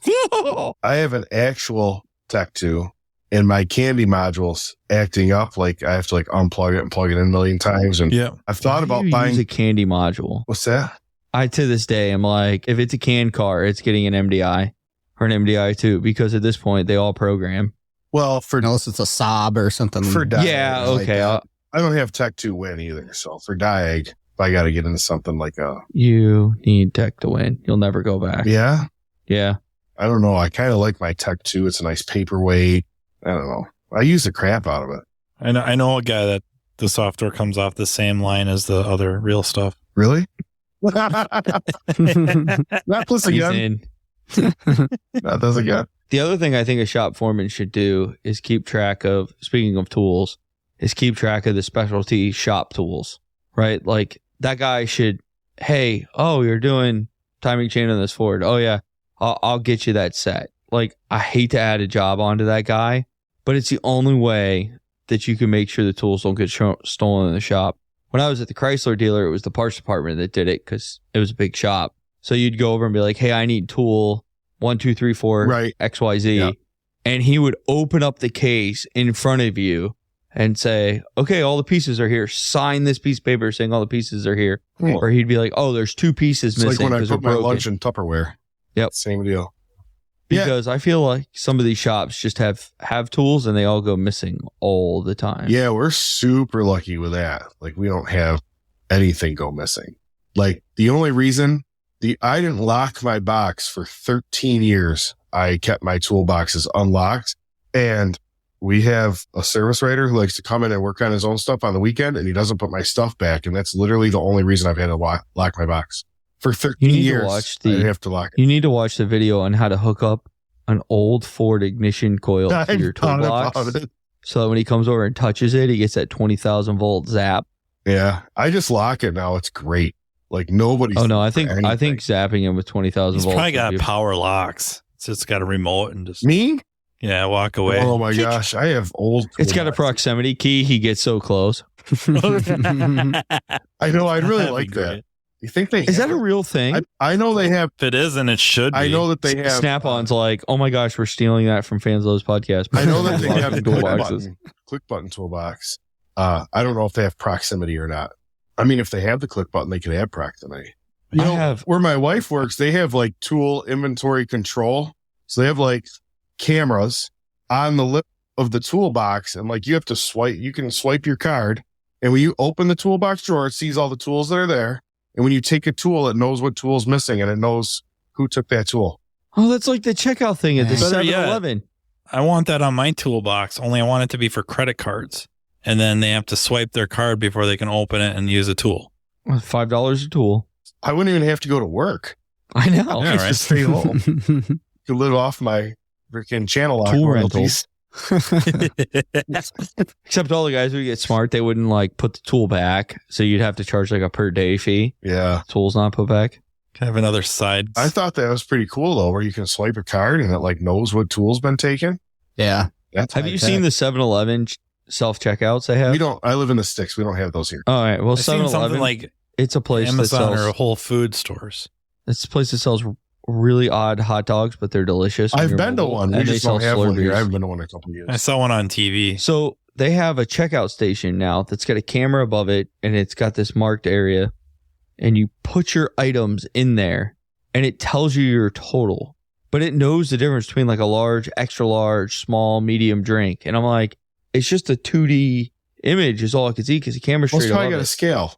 I have an actual Tech 2 and my candy module's acting up. Like I have to like unplug it and plug it in a million times. And I've thought about buying a candy module. What's that? I, to this day, I'm like, if it's a canned car, it's getting an MDI or an MDI too, because at this point they all program. Well, unless it's a Saab or something. For Diag. Yeah. Okay. Like I don't have Tech 2 Win either. So for Diag, if I got to get into something like you need Tech to win. You'll never go back. Yeah. Yeah. I don't know. I kind of like my Tech 2. It's a nice paperweight. I don't know. I use the crap out of it. I know a guy that the software comes off the same line as the other real stuff. Really? Not plus again. Not this again. The other thing I think a shop foreman should do is keep track of, speaking of tools, is keep track of the specialty shop tools, right? Like that guy should, hey, oh, you're doing timing chain on this Ford. Oh yeah, I'll get you that set. Like I hate to add a job onto that guy, but it's the only way that you can make sure the tools don't get stolen in the shop. When I was at the Chrysler dealer, it was the parts department that did it because it was a big shop. So you'd go over and be like, hey, I need tool 1, 2, 3, 4, right. XYZ. Yeah. And he would open up the case in front of you and say, okay, all the pieces are here. Sign this piece of paper saying all the pieces are here. Hmm. Or he'd be like, oh, there's 2 pieces It's missing. like when I put my broken. lunch in Tupperware. Yep. Same deal. Because I feel like some of these shops just have tools and they all go missing all the time. Yeah, we're super lucky with that. Like we don't have anything go missing. Like the only reason I didn't lock my box for 13 years. I kept my toolboxes unlocked, and we have a service writer who likes to come in and work on his own stuff on the weekend, and he doesn't put my stuff back. And that's literally the only reason I've had to lock my box for 13 years. I have to lock it. You need to watch the video on how to hook up an old Ford ignition coil to your toolbox, so that when he comes over and touches it, he gets that 20,000 volt zap. Yeah, I just lock it now. It's great. Like nobody's. Oh no, I think zapping him with 20,000 volts. He's probably got power locks. So it's got a remote and just me. Yeah, walk away. Oh my gosh, I have old. It's got a proximity key. He gets so close. I know. I'd really like that. You think they is that a real thing? I know they have. If it isn't, it should be. I know that they have. Snap-on's like, oh my gosh, we're stealing that from Fanslow's podcast. I know that they have click button toolbox. I don't know if they have proximity or not. I mean, if they have the click button, they could have proximity. You know, where my wife works, they have like tool inventory control. So they have like cameras on the lip of the toolbox, and like you have to swipe. You can swipe your card, and when you open the toolbox drawer, it sees all the tools that are there. And when you take a tool, it knows what tool's missing, and it knows who took that tool. Oh, that's like the checkout thing at the 7-Eleven. I want that on my toolbox, only I want it to be for credit cards. And then they have to swipe their card before they can open it and use a tool. $5 a tool. I wouldn't even have to go to work. I know. Yeah, right. Just stay home. Could live off my freaking channel lock tool royalties. Except all the guys who get smart, they wouldn't like put the tool back, so you'd have to charge like a per day fee. Yeah, tool's not put back. Can I have another side? I thought that was pretty cool though, where you can swipe a card and it like knows what tool's been taken. Yeah, have you seen the 7-Eleven self checkouts they have? We don't. I live in the sticks. We don't have those here. All right. Well, 7-Eleven like it's a place Amazon that sells, or Whole Food stores. It's a place that sells really odd hot dogs, but they're delicious. I've been to one. We And they just sell don't have one here. Slurpees. I haven't been to one in a couple of years. I saw one on TV. So they have a checkout station now that's got a camera above it, and it's got this marked area, and you put your items in there, and it tells you your total, but it knows the difference between like a large, extra large, small, medium drink. And I'm like, it's just a 2D image is all I could see because the camera's Well, straight it's probably above got a it. scale.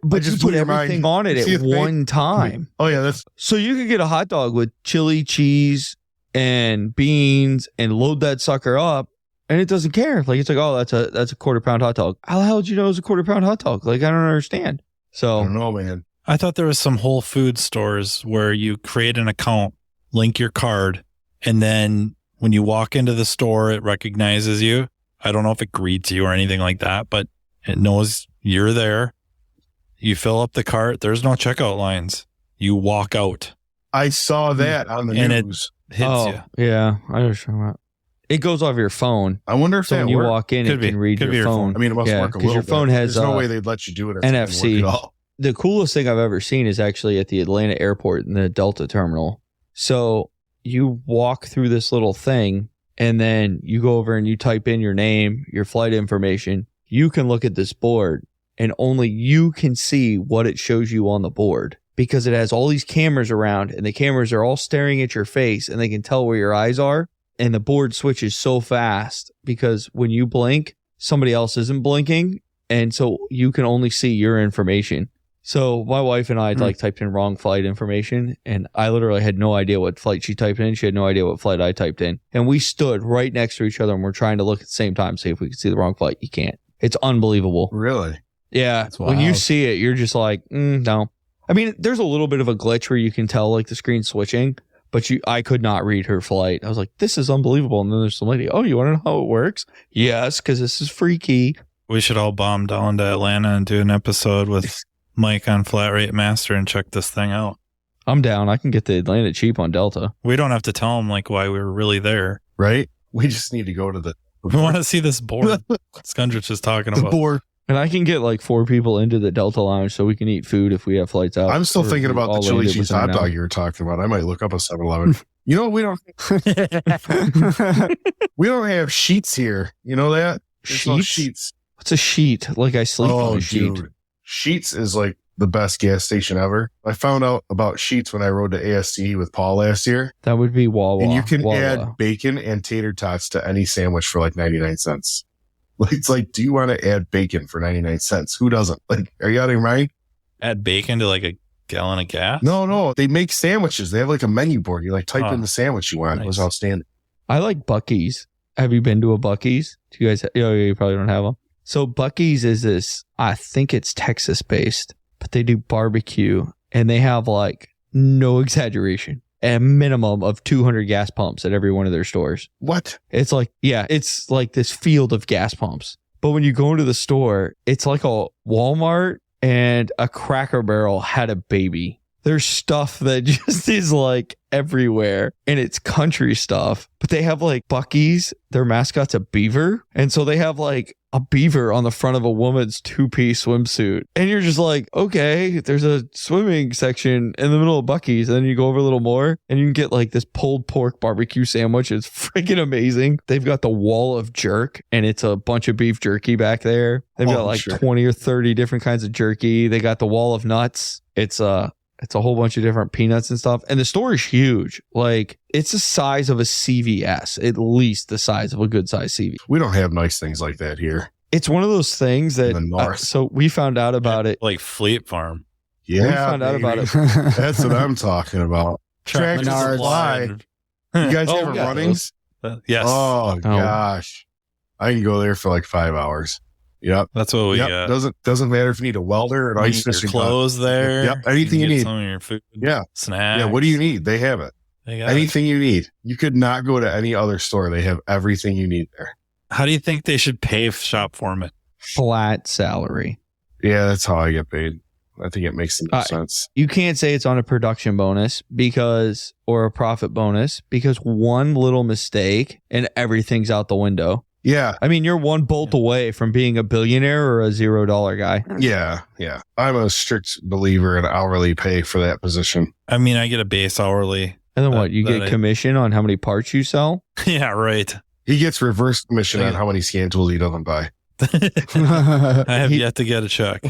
But just you blew put your everything mind. on it See at the thing? one time. Oh yeah, that's So you could get a hot dog with chili, cheese, and beans and load that sucker up, and it doesn't care. Like, it's like, oh, that's a quarter-pound hot dog. How the hell did you know it was a quarter-pound hot dog? Like, I don't understand. I So don't know, man. I thought there was some Whole Food stores where you create an account, link your card, and then when you walk into the store, it recognizes you. I don't know if it greets you or anything like that, but it knows you're there. You fill up the cart. There's no checkout lines. You walk out. I saw that on the And news. Hits you. yeah, I understand. It goes off your phone. I wonder if So that when you worked. walk in, Could it be. can read Could be your your phone. phone. I mean, it must Yeah, work a 'cause little your phone bit. has, There's no way they'd let you do it if it didn't NFC. work at all. The coolest thing I've ever seen is actually at the Atlanta airport in the Delta terminal. So you walk through this little thing, and then you go over and you type in your name, your flight information. You can look at this board, and only you can see what it shows you on the board because it has all these cameras around, and the cameras are all staring at your face, and they can tell where your eyes are. And the board switches so fast because when you blink, somebody else isn't blinking. And so you can only see your information. So my wife and I had like typed in wrong flight information, and I literally had no idea what flight she typed in. She had no idea what flight I typed in. And we stood right next to each other, and we're trying to look at the same time, see if we could see the wrong flight. You can't. It's unbelievable. Really? Yeah. That's When you wild. see it, you're just like, no. I mean, there's a little bit of a glitch where you can tell like the screen switching, but I could not read her flight. I was like, this is unbelievable. And then there's some lady, oh, you want to know how it works? Yes, because this is freaky. We should all bomb down to Atlanta and do an episode with Mike on Flat Rate Master and check this thing out. I'm down. I can get the Atlanta cheap on Delta. We don't have to tell them like why we were really there. Right? We just need to go to the We want to see this board Skundrich is talking about. board. And I can get like 4 people into the Delta Lounge so we can eat food if we have flights out. I'm still Or thinking we about all the chili landed cheese within hot an hour. dog you were talking about. I might look up a 7-Eleven. You know, we don't have sheets here. You know that? There's no Sheets? sheets. What's a sheet? Like I sleep on a sheet. dude. Sheets is like the best gas station ever. I found out about Sheets when I rode to ASC with Paul last year. That would be Wawa. And you can Wawa. add bacon and tater tots to any sandwich for like 99 cents. Like, it's like, do you want to add bacon for 99 cents? Who doesn't? Like, are you out of your mind? Add bacon to like a gallon of gas? No. They make sandwiches. They have like a menu board. You like type in the sandwich you want. It was Nice. outstanding. I like Buc-ee's. Have you been to a Buc-ee's? Do you guys? You probably don't have them. So Buc-ee's is this. I think it's Texas based, but they do barbecue, and they have like no exaggeration, a minimum of 200 gas pumps at every one of their stores. What? It's like, yeah, it's like this field of gas pumps. But when you go into the store, it's like a Walmart and a Cracker Barrel had a baby. There's stuff that just is like everywhere, and it's country stuff. But they have like Buc-ee's, their mascot's a beaver. And so they have like a beaver on the front of a woman's 2-piece swimsuit. And you're just like, okay, there's a swimming section in the middle of Buc-ee's. And then you go over a little more and you can get like this pulled pork barbecue sandwich. It's freaking amazing. They've got the wall of jerk, and it's a bunch of beef jerky back there. They've got like 20 or 30 different kinds of jerky. They got the wall of nuts. It's a whole bunch of different peanuts and stuff. And the store is huge. Like, it's the size of a CVS, at least the size of a good size CVS. We don't have nice things like that here. It's one of those things that, In the north. so we found out about it. Like Fleet Farm. Yeah. We found out about it. That's what I'm talking about. Tractor Menards. Supply. You guys Oh, have we got runnings? Yes. Oh, gosh. I can go there for like 5 hours. Yep. That's what we got. Doesn't matter if you need a welder, an You ice need your fishing clothes there. Yep, anything you can get need. Some of your food. Yeah. Snacks. Yeah, what do you need? They have it. They got it. Anything you need. You could not go to any other store. They have everything you need there. How do you think they should pay shop foreman? Flat salary. Yeah, that's how I get paid. I think it makes some sense. You can't say it's on a production bonus or a profit bonus, because one little mistake and everything's out the window. Yeah. I mean, you're one bolt away from being a billionaire or a $0 guy. Yeah. Yeah. I'm a strict believer in hourly pay for that position. I mean, I get a base hourly. And then what? You get commission on how many parts you sell? Yeah, right. He gets reverse commission on how many scan tools he doesn't buy. I have yet to get a check.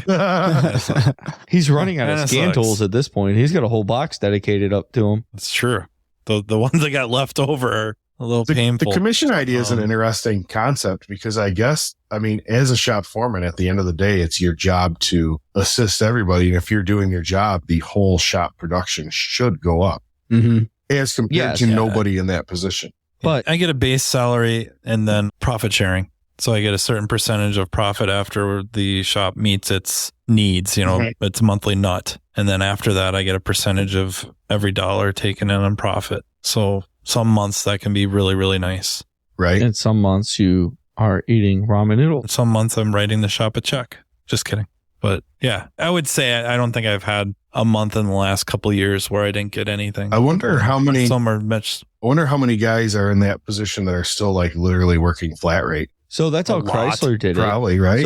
He's running out of scan tools at this point. He's got a whole box dedicated up to him. That's true. The ones that got left over are a little painful. The commission idea is an interesting concept because I mean, as a shop foreman, at the end of the day, it's your job to assist everybody. And if you're doing your job, the whole shop production should go up as compared to nobody in that position. But I get a base salary and then profit sharing. So I get a certain percentage of profit after the shop meets its needs, its monthly nut. And then after that, I get a percentage of every dollar taken in on profit. So some months that can be really, really nice. Right. And some months you are eating ramen noodles. Some months I'm writing the shop a check. Just kidding. But yeah, I would say I don't think I've had a month in the last couple of years where I didn't get anything. I wonder how many. Some are much. I wonder how many guys are in that position that are still like literally working flat rate. So that's how Chrysler did it. Probably, right?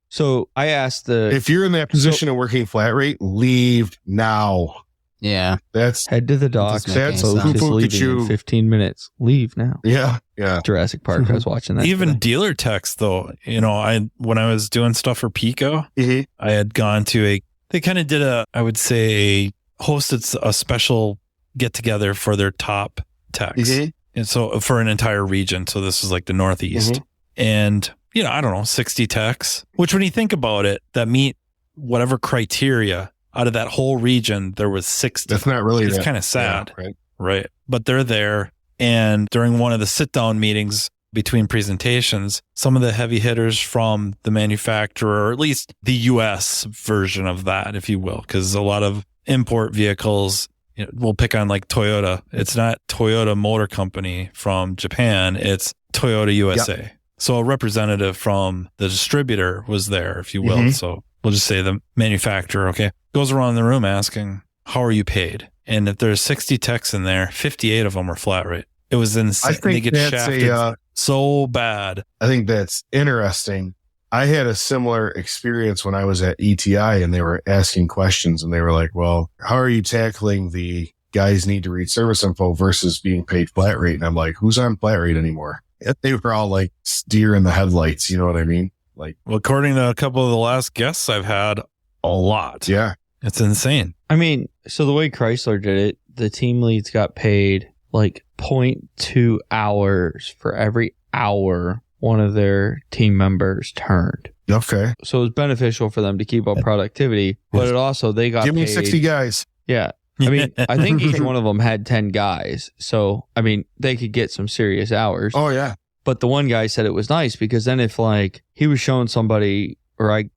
So I asked if you're in that position of working flat rate, leave now. Yeah. That's head to the docks. That's leaving in 15 minutes. Leave now. Yeah. Yeah. Jurassic Park. I was watching that. Even today. dealer techs though, when I was doing stuff for Pico, I had gone to they kind of did hosted a special get together for their top techs. And so for an entire region. So this was like the Northeast. And, I don't know, 60 techs, which when you think about it, that meet whatever criteria out of that whole region, there was 60. That's not really, it's kind of sad. Yeah, right. But they're there. And during one of the sit down meetings between presentations, some of the heavy hitters from the manufacturer, or at least the US version of that, if you will, because a lot of import vehicles, we'll pick on like Toyota. It's not Toyota Motor Company from Japan. It's Toyota USA. Yep. So a representative from the distributor was there, if you will. So we'll just say the manufacturer, okay, goes around the room asking, how are you paid? And if there's 60 techs in there, 58 of them are flat rate. It was insane. I think they get shafted so bad. I think that's interesting. I had a similar experience when I was at ETI and they were asking questions and they were like, well, how are you tackling the guys need to read service info versus being paid flat rate? And I'm like, who's on flat rate anymore? They were all like deer in the headlights. You know what I mean? Like, well, according to a couple of the last guests I've had, a lot. Yeah. It's insane. I mean, so the way Chrysler did it, the team leads got paid like 0.2 hours for every hour one of their team members turned. Okay. So it was beneficial for them to keep up productivity, but it also, they got Give me paid, 60 guys. Yeah. I mean, I think each one of them had 10 guys. So, I mean, they could get some serious hours. Oh, yeah. But the one guy said it was nice because then if like he was showing somebody,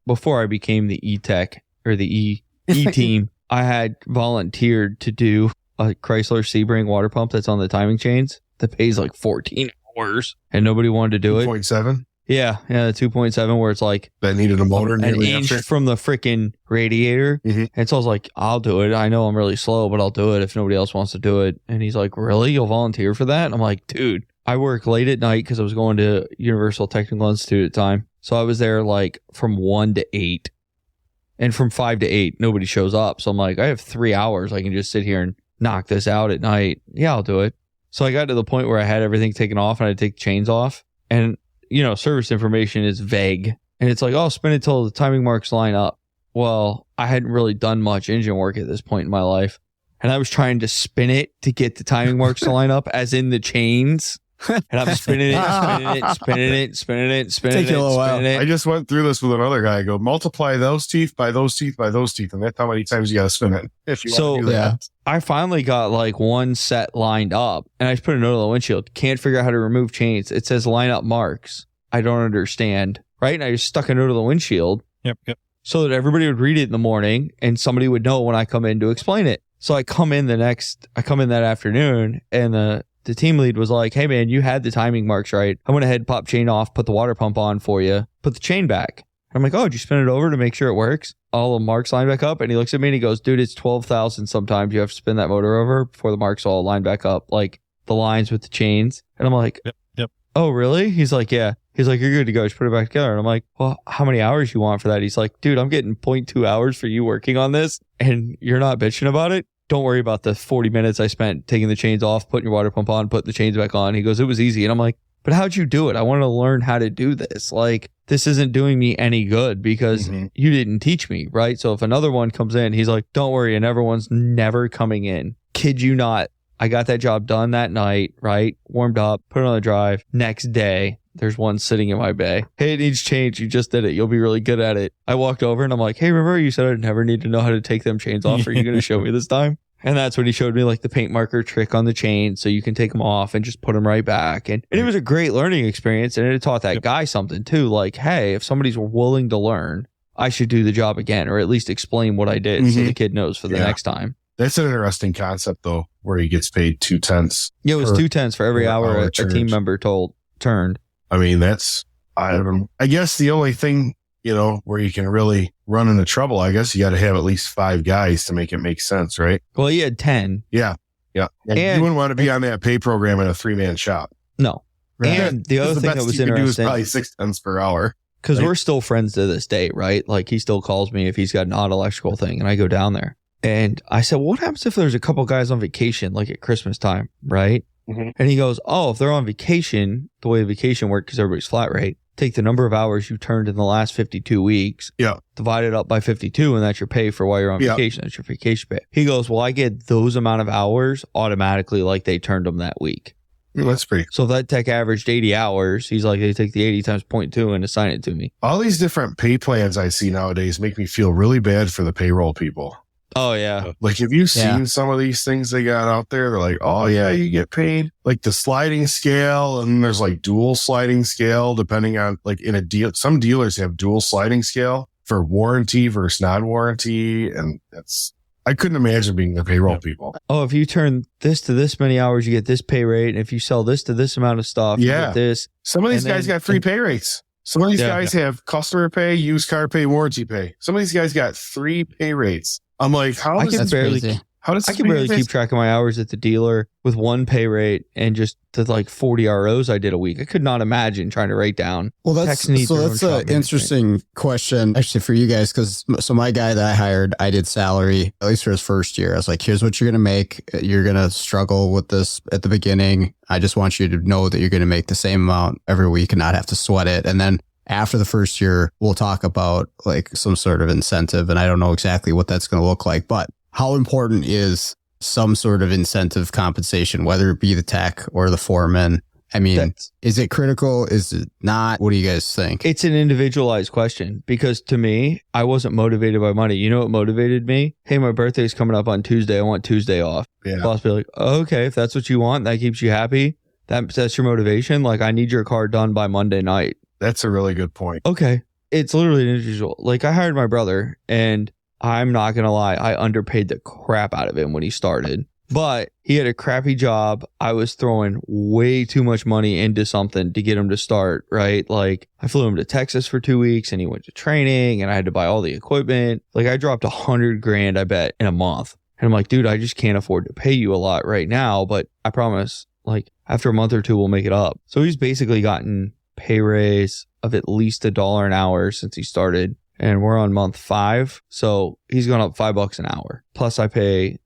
before I became the E-Tech or the E-Team, I had volunteered to do a Chrysler Sebring water pump that's on the timing chains that pays like 14 hours and nobody wanted to do it. 2.7? Yeah, the 2.7 where it's like that needed a motor an inch from the freaking radiator. And so I was like, I'll do it. I know I'm really slow, but I'll do it if nobody else wants to do it. And he's like, really? You'll volunteer for that? And I'm like, dude, I work late at night because I was going to Universal Technical Institute at the time. So I was there like from 1 to 8. And from 5 to 8, nobody shows up. So I'm like, I have 3 hours. I can just sit here and knock this out at night. Yeah, I'll do it. So I got to the point where I had everything taken off and I had to take the chains off. And service information is vague. And it's like, oh, spin it till the timing marks line up. Well, I hadn't really done much engine work at this point in my life. And I was trying to spin it to get the timing marks to line up, as in the chains. And I'm spinning it. Take a little while. I just went through this with another guy. I go, multiply those teeth by those teeth by those teeth. And that's how many times you got to spin it. If you want to do that. I finally got like one set lined up and I just put a note on the windshield. Can't figure out how to remove chains. It says line up marks. I don't understand. Right. And I just stuck a note on the windshield. Yep. So that everybody would read it in the morning and somebody would know when I come in to explain it. So I come in that afternoon and the team lead was like, hey man, you had the timing marks right. I went ahead, pop chain off, put the water pump on for you, put the chain back. I'm like, oh, did you spin it over to make sure it works? All the marks line back up. And he looks at me and he goes, dude, it's 12,000 sometimes. You have to spin that motor over before the marks all line back up, like the lines with the chains. And I'm like, yep. Oh, really? He's like, yeah. He's like, you're good to go. Just put it back together. And I'm like, well, how many hours you want for that? He's like, dude, I'm getting 0.2 hours for you working on this and you're not bitching about it. Don't worry about the 40 minutes I spent taking the chains off, putting your water pump on, putting the chains back on. He goes, it was easy. And I'm like, but how'd you do it? I want to learn how to do this. Like, this isn't doing me any good because you didn't teach me, right? So if another one comes in, he's like, don't worry. And everyone's never coming in. Kid you not. I got that job done that night, right? Warmed up, put it on the drive. Next day, there's one sitting in my bay. Hey, it needs change. You just did it. You'll be really good at it. I walked over and I'm like, hey, remember you said I'd never need to know how to take them chains off? Are you going to show me this time? And that's when he showed me like the paint marker trick on the chain so you can take them off and just put them right back. And it was a great learning experience. And it taught that guy something too. Like, hey, if somebody's willing to learn, I should do the job again, or at least explain what I did so the kid knows for the next time. That's an interesting concept though, where he gets paid 2/10. Yeah, it was 2/10 for every hour a team member turned. I mean, I guess the only thing, where you can really run into trouble, I guess you got to have at least 5 guys to make it make sense, right? Well, he had 10. Yeah. And you wouldn't want to be on that pay program in a 3-man shop. No. Right. And the other thing that was interesting is probably 6 cents per hour. Because we're still friends to this day, right? Like he still calls me if he's got an odd electrical thing and I go down there. And I said, well, what happens if there's a couple guys on vacation, like at Christmas time, right? And he goes, oh, if they're on vacation, the way vacation works, because everybody's flat rate, take the number of hours you turned in the last 52 weeks, divide it up by 52, and that's your pay for while you're on vacation. That's your vacation pay. He goes, well, I get those amount of hours automatically like they turned them that week. That's pretty. So if that tech averaged 80 hours, he's like, they take the 80 times 0.2 and assign it to me. All these different pay plans I see nowadays make me feel really bad for the payroll people. Oh, yeah. Like, have you seen some of these things they got out there? They're like, oh, yeah, you get paid like the sliding scale. And there's like dual sliding scale, depending on like in a deal. Some dealers have dual sliding scale for warranty versus non-warranty. And I couldn't imagine being the payroll people. Oh, if you turn this to this many hours, you get this pay rate. And if you sell this to this amount of stuff, you get this. Some of these guys got free pay rates. Some of these guys have customer pay, used car pay, warranty pay. Some of these guys got 3 pay rates. I'm like, I can barely keep track of my hours at the dealer with 1 pay rate and just the like 40 ROs I did a week. I could not imagine trying to write down. Well, that's an interesting question actually for you guys. So my guy that I hired, I did salary, at least for his first year. I was like, here's what you're going to make. You're going to struggle with this at the beginning. I just want you to know that you're going to make the same amount every week and not have to sweat it. And then after the first year, we'll talk about like some sort of incentive. And I don't know exactly what that's going to look like, but how important is some sort of incentive compensation, whether it be the tech or the foreman? I mean, is it critical? Is it not? What do you guys think? It's an individualized question because to me, I wasn't motivated by money. You know what motivated me? Hey, my birthday's coming up on Tuesday. I want Tuesday off. Boss be like, oh, okay, if that's what you want, that keeps you happy. That's your motivation. Like, I need your car done by Monday night. That's a really good point. Okay. It's literally an individual. Like, I hired my brother, and I'm not going to lie, I underpaid the crap out of him when he started. But he had a crappy job. I was throwing way too much money into something to get him to start, right? Like, I flew him to Texas for 2 weeks, and he went to training, and I had to buy all the equipment. Like, I dropped $100,000, I bet, in a month. And I'm like, dude, I just can't afford to pay you a lot right now, but I promise, like, after a month or two, we'll make it up. So he's basically gotten pay raise of at least $1 an hour since he started, and we're on month 5, so he's gone up $5 an hour. Plus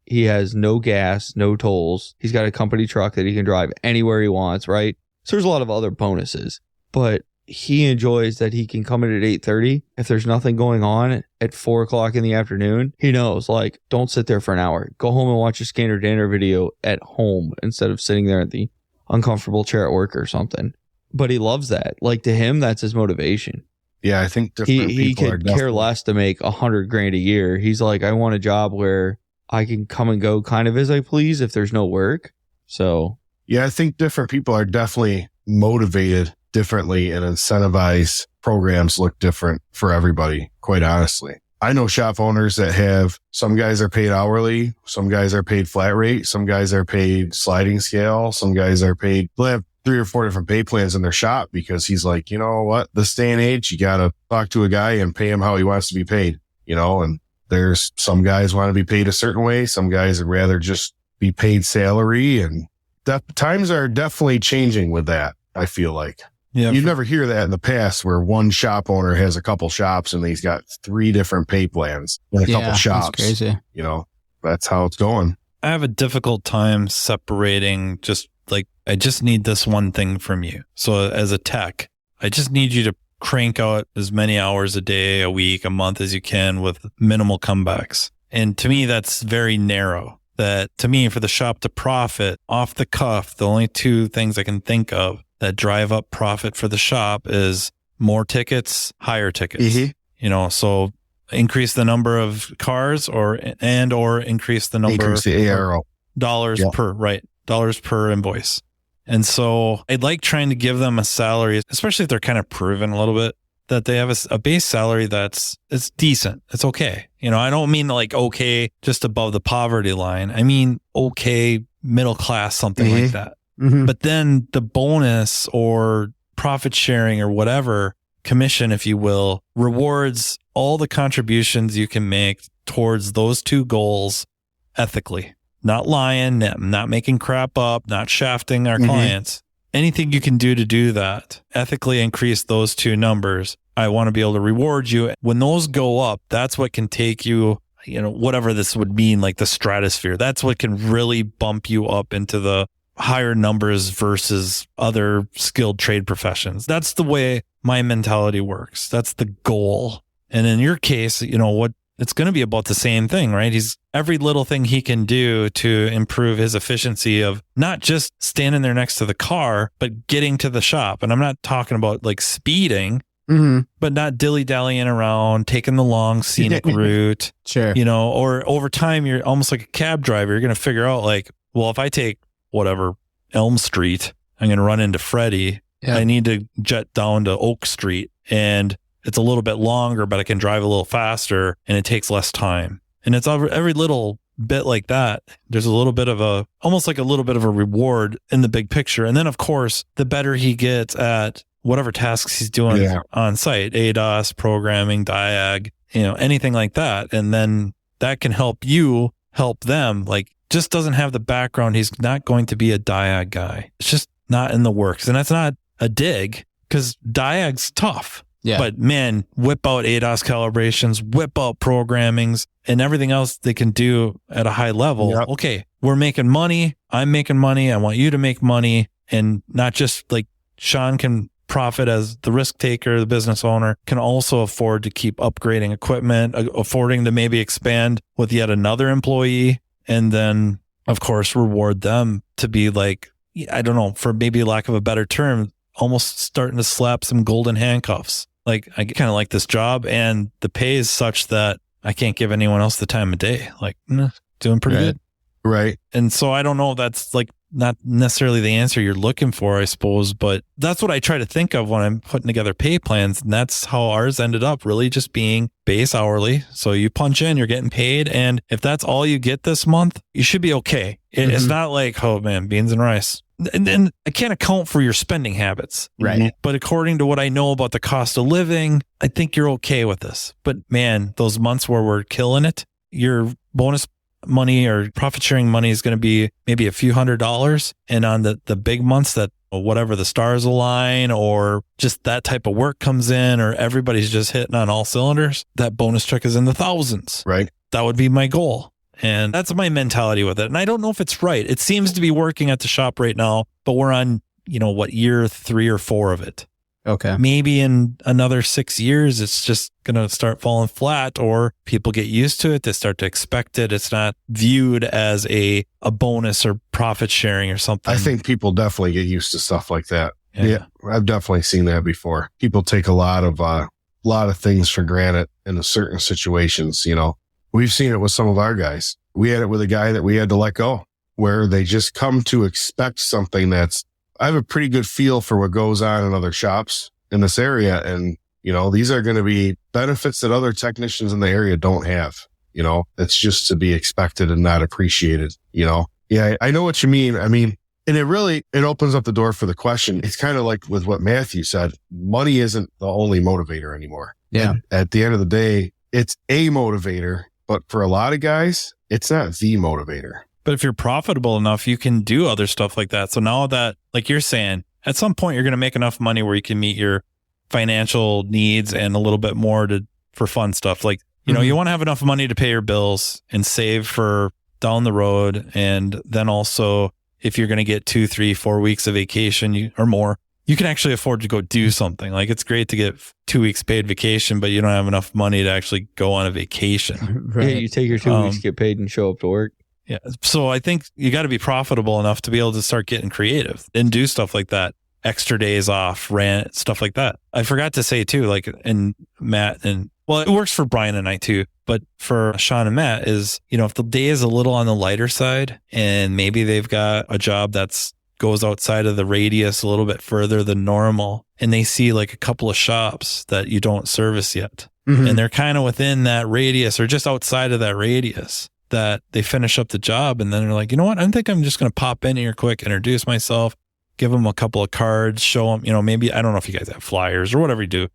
he has no gas, no tolls. He's got a company truck that he can drive anywhere he wants, right? So there's a lot of other bonuses, but he enjoys that he can come in at 8:30. If there's nothing going on at 4:00 in the afternoon, he knows, like, don't sit there for an hour. Go home and watch a Scanner Danner video at home instead of sitting there at the uncomfortable chair at work or something. But he loves that. Like, to him, that's his motivation. Yeah, I think different he could care less to make $100,000 a year. He's like, I want a job where I can come and go kind of as I please if there's no work. So yeah, I think different people are definitely motivated differently, and incentivized programs look different for everybody, quite honestly. I know shop owners that have, some guys are paid hourly, some guys are paid flat rate, some guys are paid sliding scale, some guys are paid, they'll have 3 or 4 different pay plans in their shop because he's like, you know what, this day and age, you got to talk to a guy and pay him how he wants to be paid, and there's some guys want to be paid a certain way. Some guys would rather just be paid salary, and times are definitely changing with that. I feel like. Yeah, You'd never hear that in the past where one shop owner has a couple shops and he's got 3 different pay plans and a couple shops. That's crazy. You know, that's how it's going. I have a difficult time separating just like, I just need this one thing from you. So as a tech, I just need you to crank out as many hours a day, a week, a month as you can with minimal comebacks. And to me, that's very narrow. That to me, for the shop to profit off the cuff, the only 2 things I can think of that drive up profit for the shop is more tickets, higher tickets. Mm-hmm. You know, so increase the number of cars or increase the number Increase the ARO. dollars dollars per invoice. And so I'd like trying to give them a salary, especially if they're kind of proven a little bit, that they have a base salary it's decent. It's okay. You know, I don't mean like okay just above the poverty line. I mean okay middle class, something like that. Mm-hmm. But then the bonus or profit sharing or whatever, commission, if you will, rewards all the contributions you can make towards those 2 goals ethically. Not lying, not making crap up, not shafting our clients. Anything you can do that, ethically increase those 2 numbers. I want to be able to reward you. When those go up, that's what can take you, you know, whatever this would mean, like the stratosphere. That's what can really bump you up into the higher numbers versus other skilled trade professions. That's the way my mentality works. That's the goal. And in your case, you know what? It's going to be about the same thing, right? He's every little thing he can do to improve his efficiency of not just standing there next to the car, but getting to the shop. And I'm not talking about like speeding, but not dilly-dallying around, taking the long scenic route. Sure. You know, or over time, you're almost like a cab driver. You're going to figure out like, well, if I take whatever Elm Street, I'm going to run into Freddie. Yeah. I need to jet down to Oak Street, and it's a little bit longer, but I can drive a little faster and it takes less time. And it's every little bit like that. There's a little bit of almost like a little bit of a reward in the big picture. And then of course, the better he gets at whatever tasks he's doing on site, ADOS, programming, diag, you know, anything like that. And then that can help you help them. Like, just doesn't have the background. He's not going to be a diag guy. It's just not in the works. And that's not a dig, because diag's tough. Yeah. But man, whip out ADOS calibrations, whip out programmings, and everything else they can do at a high level. Yep. Okay, we're making money. I'm making money. I want you to make money. And not just like Sean can profit as the risk taker, the business owner, can also afford to keep upgrading equipment, affording to maybe expand with yet another employee. And then, of course, reward them to be like, I don't know, for maybe lack of a better term, almost starting to slap some golden handcuffs. Like, I kind of like this job, and the pay is such that I can't give anyone else the time of day. Like, doing pretty good. Right. And so I don't know if that's like not necessarily the answer you're looking for, I suppose, but that's what I try to think of when I'm putting together pay plans. And that's how ours ended up, really just being base hourly. So you punch in, you're getting paid. And if that's all you get this month, you should be okay. It's not like, oh man, beans and rice. And then I can't account for your spending habits. Right. But according to what I know about the cost of living, I think you're okay with this. But man, those months where we're killing it, your bonus money or profit sharing money is going to be maybe a few $100s. And on the big months that whatever the stars align or just that type of work comes in or everybody's just hitting on all cylinders, that bonus check is in the thousands. Right. That would be my goal. And that's my mentality with it. And I don't know if it's right. It seems to be working at the shop right now, but we're on, year 3 or 4 of it. Okay. Maybe in another 6 years, it's just going to start falling flat, or people get used to it. They start to expect it. It's not viewed as a bonus or profit sharing or something. I think people definitely get used to stuff like that. Yeah. I've definitely seen that before. People take a lot of things for granted in certain situations, We've seen it with some of our guys. We had it with a guy that we had to let go, where they just come to expect something I have a pretty good feel for what goes on in other shops in this area. And, these are going to be benefits that other technicians in the area don't have. It's just to be expected and not appreciated, Yeah, I know what you mean. I mean, and it opens up the door for the question. It's kind of like with what Matthew said, money isn't the only motivator anymore. Yeah. And at the end of the day, it's a motivator. But for a lot of guys, it's not the motivator. But if you're profitable enough, you can do other stuff like that. So now that, like you're saying, at some point you're going to make enough money where you can meet your financial needs and a little bit more for fun stuff. Like, you want to have enough money to pay your bills and save for down the road. And then also, if you're going to get 2, 3, 4 weeks of vacation or more, you can actually afford to go do something. Like, it's great to get 2 weeks paid vacation, but you don't have enough money to actually go on a vacation. Right. Yeah, you take your 2 weeks, get paid, and show up to work. Yeah. So I think you got to be profitable enough to be able to start getting creative and do stuff like that. Extra days off, rent, stuff like that. I forgot to say too, like, and Matt well, it works for Bryan and I too, but for Sean and Matt is, if the day is a little on the lighter side and maybe they've got a job that's goes outside of the radius a little bit further than normal, and they see like a couple of shops that you don't service yet, and they're kind of within that radius or just outside of that radius, that they finish up the job and then they're like, you know what, I think I'm just going to pop in here quick, introduce myself, give them a couple of cards, show them, maybe, I don't know if you guys have flyers or whatever you do,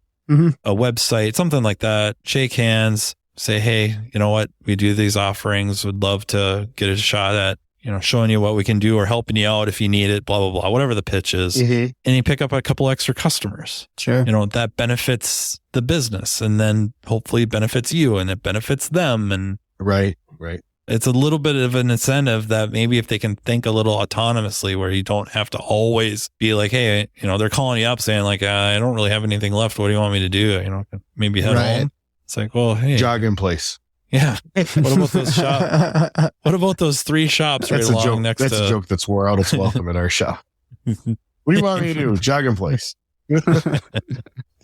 a website, something like that, shake hands, say, hey, you know what, we do these offerings, would love to get a shot at, showing you what we can do or helping you out if you need it, blah, blah, blah, whatever the pitch is. And you pick up a couple extra customers. Sure. That benefits the business and then hopefully benefits you and it benefits them. And right. It's a little bit of an incentive that maybe if they can think a little autonomously where you don't have to always be like, hey, they're calling you up saying like, I don't really have anything left. What do you want me to do? Maybe head home. It's like, well, hey. Jog in place. Yeah. What about those shops? What about those 3 shops that's right along next to? That's a joke that's wore out its welcome in our shop. What do you want me to do? Jog in place. But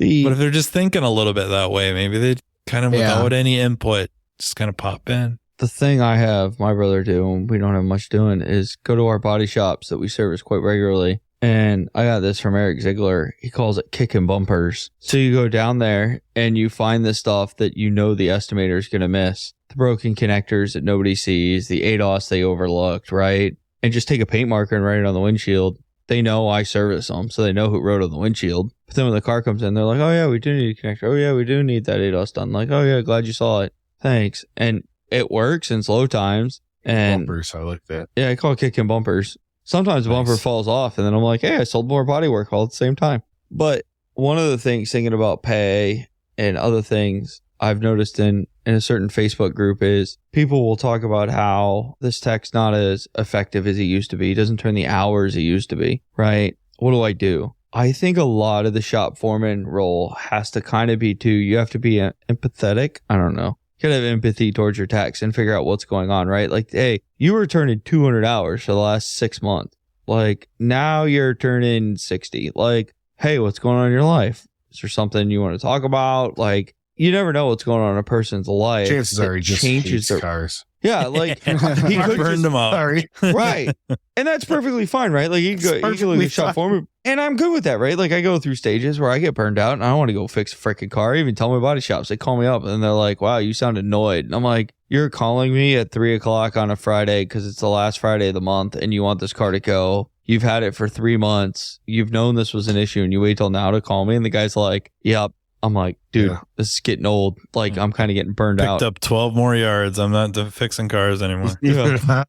if they're just thinking a little bit that way, maybe they kind of without any input, just kind of pop in. The thing I have my brother do, and we don't have much doing, is go to our body shops that we service quite regularly. And I got this from Eric Ziegler. He calls it kicking bumpers. So you go down there and you find the stuff that the estimator is going to miss. The broken connectors that nobody sees, the ADOS they overlooked, right? And just take a paint marker and write it on the windshield. They know I service them, so they know who wrote on the windshield. But then when the car comes in, they're like, oh yeah, we do need a connector. Oh yeah, we do need that ADOS done. Like, oh yeah, glad you saw it. Thanks. And it works in slow times. And bumpers, I like that. Yeah, I call it kicking bumpers. Sometimes the bumper falls off, and then I'm like, hey, I sold more body work all at the same time. But one of the things, thinking about pay and other things I've noticed in a certain Facebook group is people will talk about how this tech's not as effective as it used to be. It doesn't turn the hours it used to be, right? What do I do? I think a lot of the shop foreman role has to kind of be you have to be empathetic. I don't know. You gotta have empathy towards your techs and figure out what's going on, right? Like, hey, you were turning 200 hours for the last 6 months. Like, now you're turning 60. Like, hey, what's going on in your life? Is there something you want to talk about? Like, you never know what's going on in a person's life. Chances are he just hates cars. Yeah, like, he could burned them out. Sorry. Right. And that's perfectly fine, right? Like, you can go look at shop foreman. And I'm good with that, right? Like, I go through stages where I get burned out and I don't want to go fix a freaking car. I even tell my body shops, they call me up and they're like, wow, you sound annoyed. And I'm like, you're calling me at 3:00 on a Friday because it's the last Friday of the month and you want this car to go. You've had it for 3 months. You've known this was an issue and you wait till now to call me. And the guy's like, yep. I'm like, dude, this is getting old. Like, I'm kind of getting burned out. Picked up 12 more yards. I'm not fixing cars anymore. Yeah.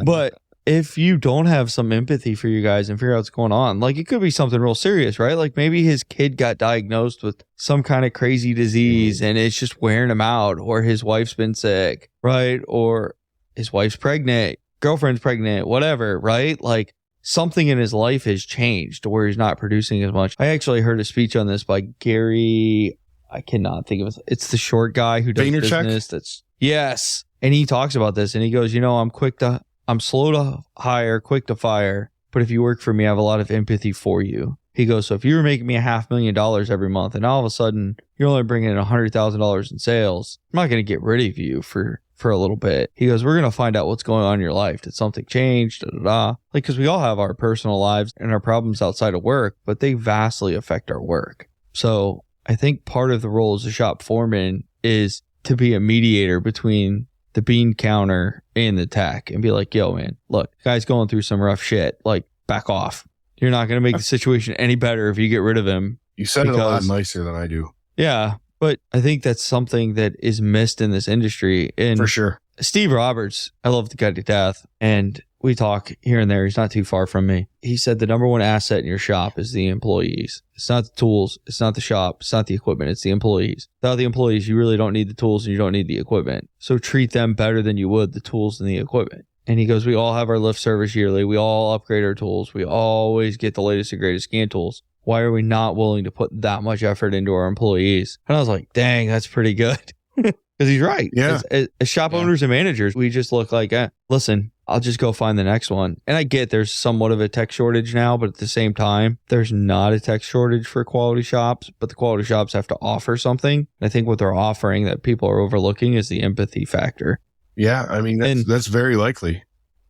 But if you don't have some empathy for you guys and figure out what's going on, like, it could be something real serious, right? Like, maybe his kid got diagnosed with some kind of crazy disease and it's just wearing him out, or his wife's been sick, right? Or his wife's pregnant, girlfriend's pregnant, whatever, right? Like, something in his life has changed where he's not producing as much. I actually heard a speech on this by Gary. I cannot think of it. It's the short guy who does business. Yes. And he talks about this and he goes, I'm slow to hire, quick to fire. But if you work for me, I have a lot of empathy for you. He goes, so if you were making me $500,000 every month and all of a sudden you're only bringing in $100,000 in sales, I'm not going to get rid of you for a little bit. He goes, we're going to find out what's going on in your life. Did something change? Like, because we all have our personal lives and our problems outside of work, but they vastly affect our work. So I think part of the role as a shop foreman is to be a mediator between the bean counter and the tech and be like, yo, man, look, guy's going through some rough shit. Like, back off. You're not going to make the situation any better if you get rid of him. You said it a lot nicer than I do. Yeah. But I think that's something that is missed in this industry. And For sure. Steve Roberts, I love the guy to death, and we talk here and there. He's not too far from me. He said the number one asset in your shop is the employees. It's not the tools. It's not the shop. It's not the equipment. It's the employees. Without the employees, you really don't need the tools and you don't need the equipment. So treat them better than you would the tools and the equipment. And he goes, we all have our lift service yearly. We all upgrade our tools. We always get the latest and greatest scan tools. Why are we not willing to put that much effort into our employees? And I was like, dang, that's pretty good. Because he's right. Yeah. As shop owners and managers, we just look like, listen, I'll just go find the next one. And I get there's somewhat of a tech shortage now, but at the same time, there's not a tech shortage for quality shops, but the quality shops have to offer something. And I think what they're offering that people are overlooking is the empathy factor. Yeah. I mean, that's very likely.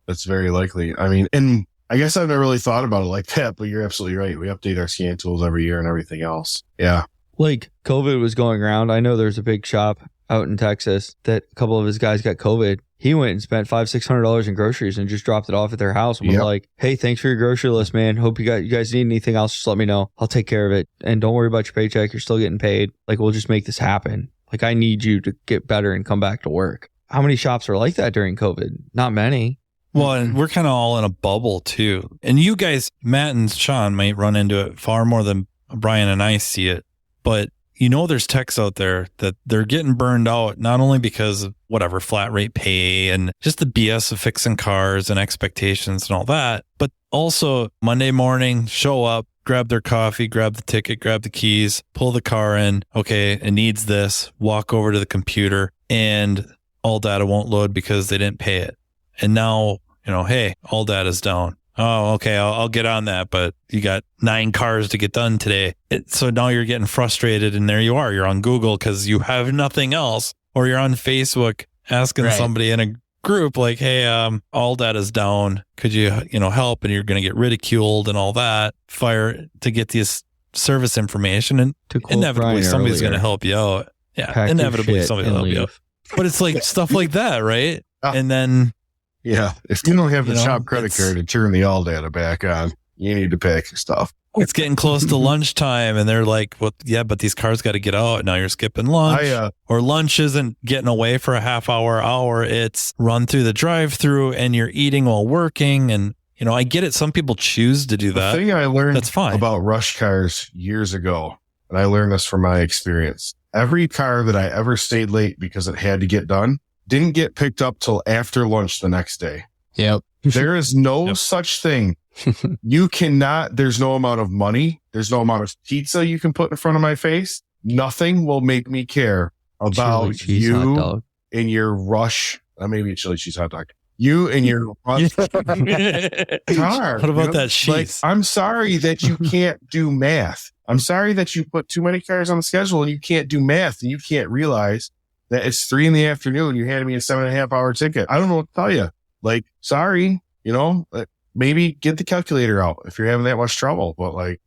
That's very likely. I mean, and I guess I've never really thought about it like that, but you're absolutely right. We update our scan tools every year and everything else. Yeah. Like COVID was going around. I know there's a big shop out in Texas that a couple of his guys got COVID. He went and spent $500-$600 in groceries and just dropped it off at their house and was like, hey, thanks for your grocery list, man. Hope you guys need anything else, just let me know. I'll take care of it. And don't worry about your paycheck. You're still getting paid. Like, we'll just make this happen. Like, I need you to get better and come back to work. How many shops are like that during COVID? Not many. Well, and we're kind of all in a bubble too. And you guys, Matt and Sean, might run into it far more than Bryan and I see it. But there's techs out there that they're getting burned out, not only because of whatever flat rate pay and just the BS of fixing cars and expectations and all that, but also Monday morning, show up, grab their coffee, grab the ticket, grab the keys, pull the car in. Okay, it needs this. Walk over to the computer and all data won't load because they didn't pay it. And now, hey, all data's down. Oh, okay, I'll get on that, but you got 9 cars to get done today. So now you're getting frustrated, and there you are. You're on Google because you have nothing else, or you're on Facebook asking somebody in a group like, hey, all data's down. Could you, help? And you're going to get ridiculed and all that. Fire to get this service information, and inevitably somebody's going to help you out. Yeah, inevitably somebody will help you out. But it's like stuff like that, right? And then... Yeah. If you don't have the shop credit card to turn the all data back on, you need to pack your stuff. It's getting close to lunchtime and they're like, well, yeah, but these cars got to get out. Now you're skipping lunch. Or lunch isn't getting away for a half hour. It's run through the drive-through and you're eating while working. And, I get it. Some people choose to do that. The thing I learned that's fine. About rush cars years ago, and I learned this from my experience, every car that I ever stayed late because it had to get done didn't get picked up till after lunch the next day. Yep. There is no such thing. There's no amount of money. There's no amount of pizza you can put in front of my face. Nothing will make me care about you and your rush. Maybe a chili cheese hot dog. You and your rush car. What about that cheese? Like, I'm sorry that you can't do math. I'm sorry that you put too many cars on the schedule and you can't do math and you can't realize that it's 3 p.m. You handed me a 7.5 hour ticket. I don't know what to tell you. Like, sorry, maybe get the calculator out if you're having that much trouble. But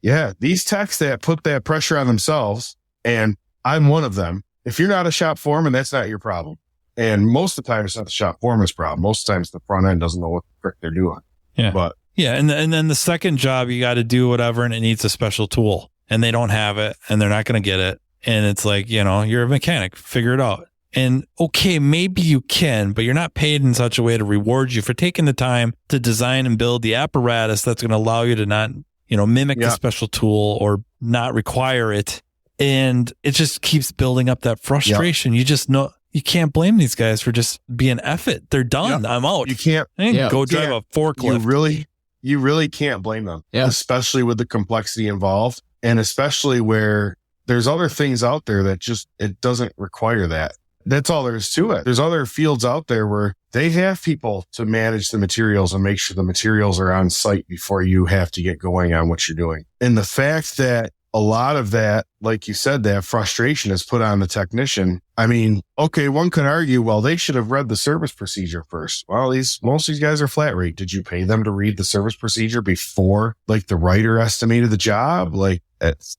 these techs that put that pressure on themselves, and I'm one of them. If you're not a shop foreman, that's not your problem. And most of the time, it's not the shop foreman's problem. Most of the times, the front end doesn't know what the frick they're doing. Yeah. But yeah. And then the second job, you got to do whatever, and it needs a special tool, and they don't have it, and they're not going to get it. And it's like, you're a mechanic, figure it out. And okay, maybe you can, but you're not paid in such a way to reward you for taking the time to design and build the apparatus that's going to allow you to not, mimic the special tool or not require it. And it just keeps building up that frustration. You just know you can't blame these guys for just being effort. They're done. I'm out. You can't go drive a forklift. You really can't blame them, especially with the complexity involved, and especially where there's other things out there that it doesn't require that. That's all there is to it. There's other fields out there where they have people to manage the materials and make sure the materials are on site before you have to get going on what you're doing. And the fact that a lot of that, like you said, that frustration is put on the technician. I mean, okay, one could argue, well, they should have read the service procedure first. Well, most of these guys are flat rate. Did you pay them to read the service procedure before the writer estimated the job?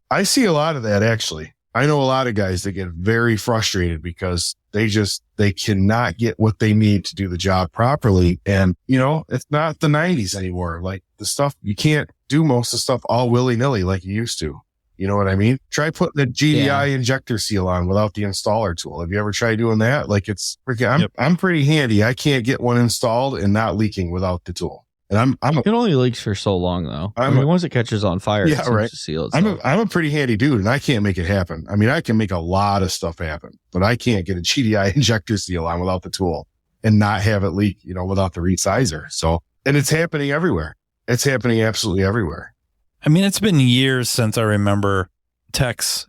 I see a lot of that actually. I know a lot of guys that get very frustrated because they cannot get what they need to do the job properly. And, it's not the 90s anymore. Like the stuff, you can't do most of the stuff all willy nilly like you used to. You know what I mean? Try putting the GDI injector seal on without the installer tool. Have you ever tried doing that? Like it's freaking, I'm pretty handy. I can't get one installed and not leaking without the tool. And it only leaks for so long though. Once it catches on fire, it seems to seal itself. I'm a pretty handy dude and I can't make it happen. I mean, I can make a lot of stuff happen, but I can't get a GDI injector seal on without the tool and not have it leak, without the resizer. So, and it's happening everywhere. It's happening absolutely everywhere. I mean, it's been years since I remember techs,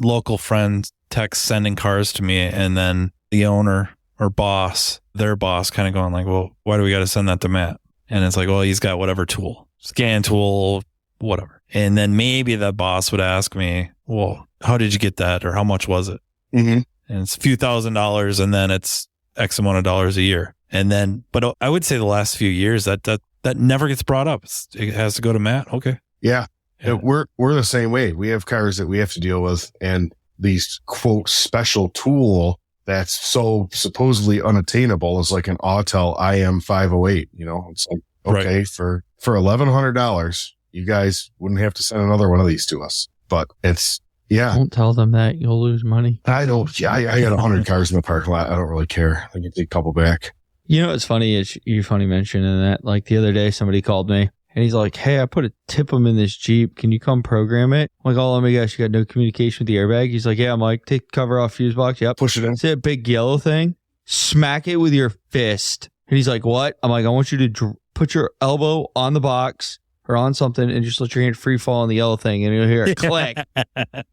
local friends, techs sending cars to me, and then the owner or boss, their boss, kind of going like, well, why do we got to send that to Matt? And it's like, well, he's got whatever tool, scan tool, whatever. And then maybe the boss would ask me, well, how did you get that? Or how much was it? Mm-hmm. And it's a few $1,000s, and then it's X amount of dollars a year. And then, but I would say the last few years that never gets brought up. It has to go to Matt. Okay. Yeah. We're the same way. We have cars that we have to deal with, and these quote special tool that's so supposedly unattainable is like an Autel IM508. It's like, okay, right. for $1,100, you guys wouldn't have to send another one of these to us. But it's Don't tell them that, you'll lose money. I don't. Yeah, I got 100 cars in the parking lot. I don't really care. I can take a couple back. What's funny is you funny mentioning that. Like the other day, somebody called me. And he's like, hey, I put a Tipum in this Jeep. Can you come program it? I'm like, oh, let me guess, you got no communication with the airbag? He's like, yeah. I'm like, take the cover off fuse box. Yep. Push it in. See that big yellow thing? Smack it with your fist. And he's like, what? I'm like, I want you to put your elbow on the box or on something and just let your hand free fall on the yellow thing. And you'll hear it click. And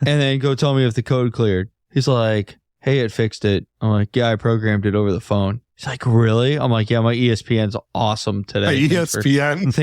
then go tell me if the code cleared. He's like, hey, it fixed it. I'm like, yeah, I programmed it over the phone. He's like, really? I'm like, yeah, my ESPN's awesome today. ESPN?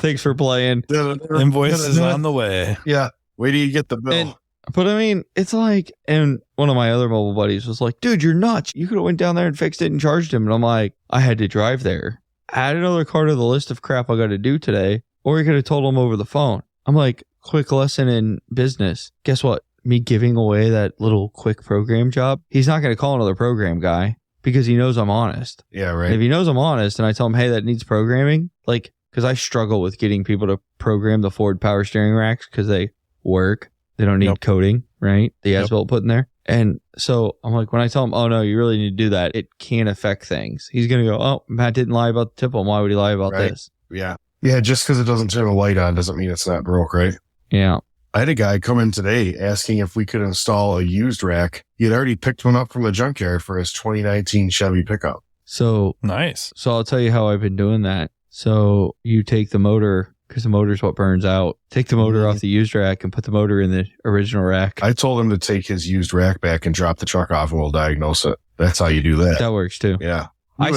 Thanks for playing. Invoice is on the way. Yeah. Wait till you get the bill. But I mean, it's like, and one of my other mobile buddies was like, dude, you're nuts. You could have went down there and fixed it and charged him. And I'm like, I had to drive there. Add another car to the list of crap I got to do today. Or you could have told him over the phone. I'm like, quick lesson in business. Guess what? Me giving away that little quick program job, he's not going to call another program guy. Because he knows I'm honest. Yeah, right. And if he knows I'm honest and I tell him, hey, that needs programming, like, because I struggle with getting people to program the Ford power steering racks because they work. They don't need coding, right? The as-built put in there. And so I'm like, when I tell him, oh, no, you really need to do that, it can affect things. He's going to go, oh, Matt didn't lie about the Tipum. Why would he lie about this? Yeah. Yeah, just because it doesn't turn a light on doesn't mean it's not broke, right? Yeah. I had a guy come in today asking if we could install a used rack. He had already picked one up from the junkyard for his 2019 Chevy pickup. So nice. So I'll tell you how I've been doing that. So you take the motor, because the motor's what burns out. Take the motor off the used rack and put the motor in the original rack. I told him to take his used rack back and drop the truck off and we'll diagnose it. That's how you do that. That works too. Yeah.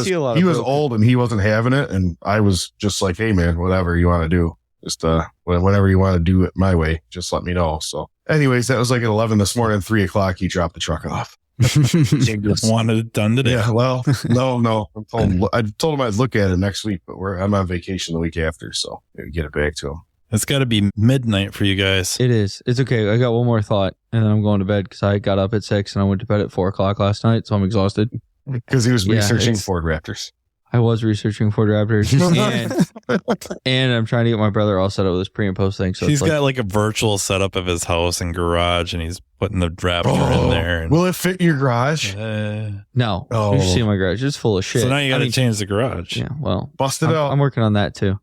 See a lot of He was old and he wasn't having it. And I was just like, hey man, whatever you want to do. Just, whenever you want to do it my way, just let me know. So anyways, that was like at 11 this morning, 3 o'clock, he dropped the truck off. Just wanted it done today. Yeah. Well, no. I told him I'd look at it next week, but I'm on vacation the week after. So maybe get it back to him. It's got to be midnight for you guys. It is. It's okay. I got one more thought and then I'm going to bed because I got up at 6 and I went to bed at 4 o'clock last night. So I'm exhausted. Because he was researching Ford Raptors. I was researching Ford Raptors, and I'm trying to get my brother all set up with his pre and post thing. So he's got like a virtual setup of his house and garage, and he's putting the Raptor in there. And, will it fit your garage? No. Oh. You see my garage. It's full of shit. So now you got to change the garage. Yeah, well. Bust it out. I'm working on that too.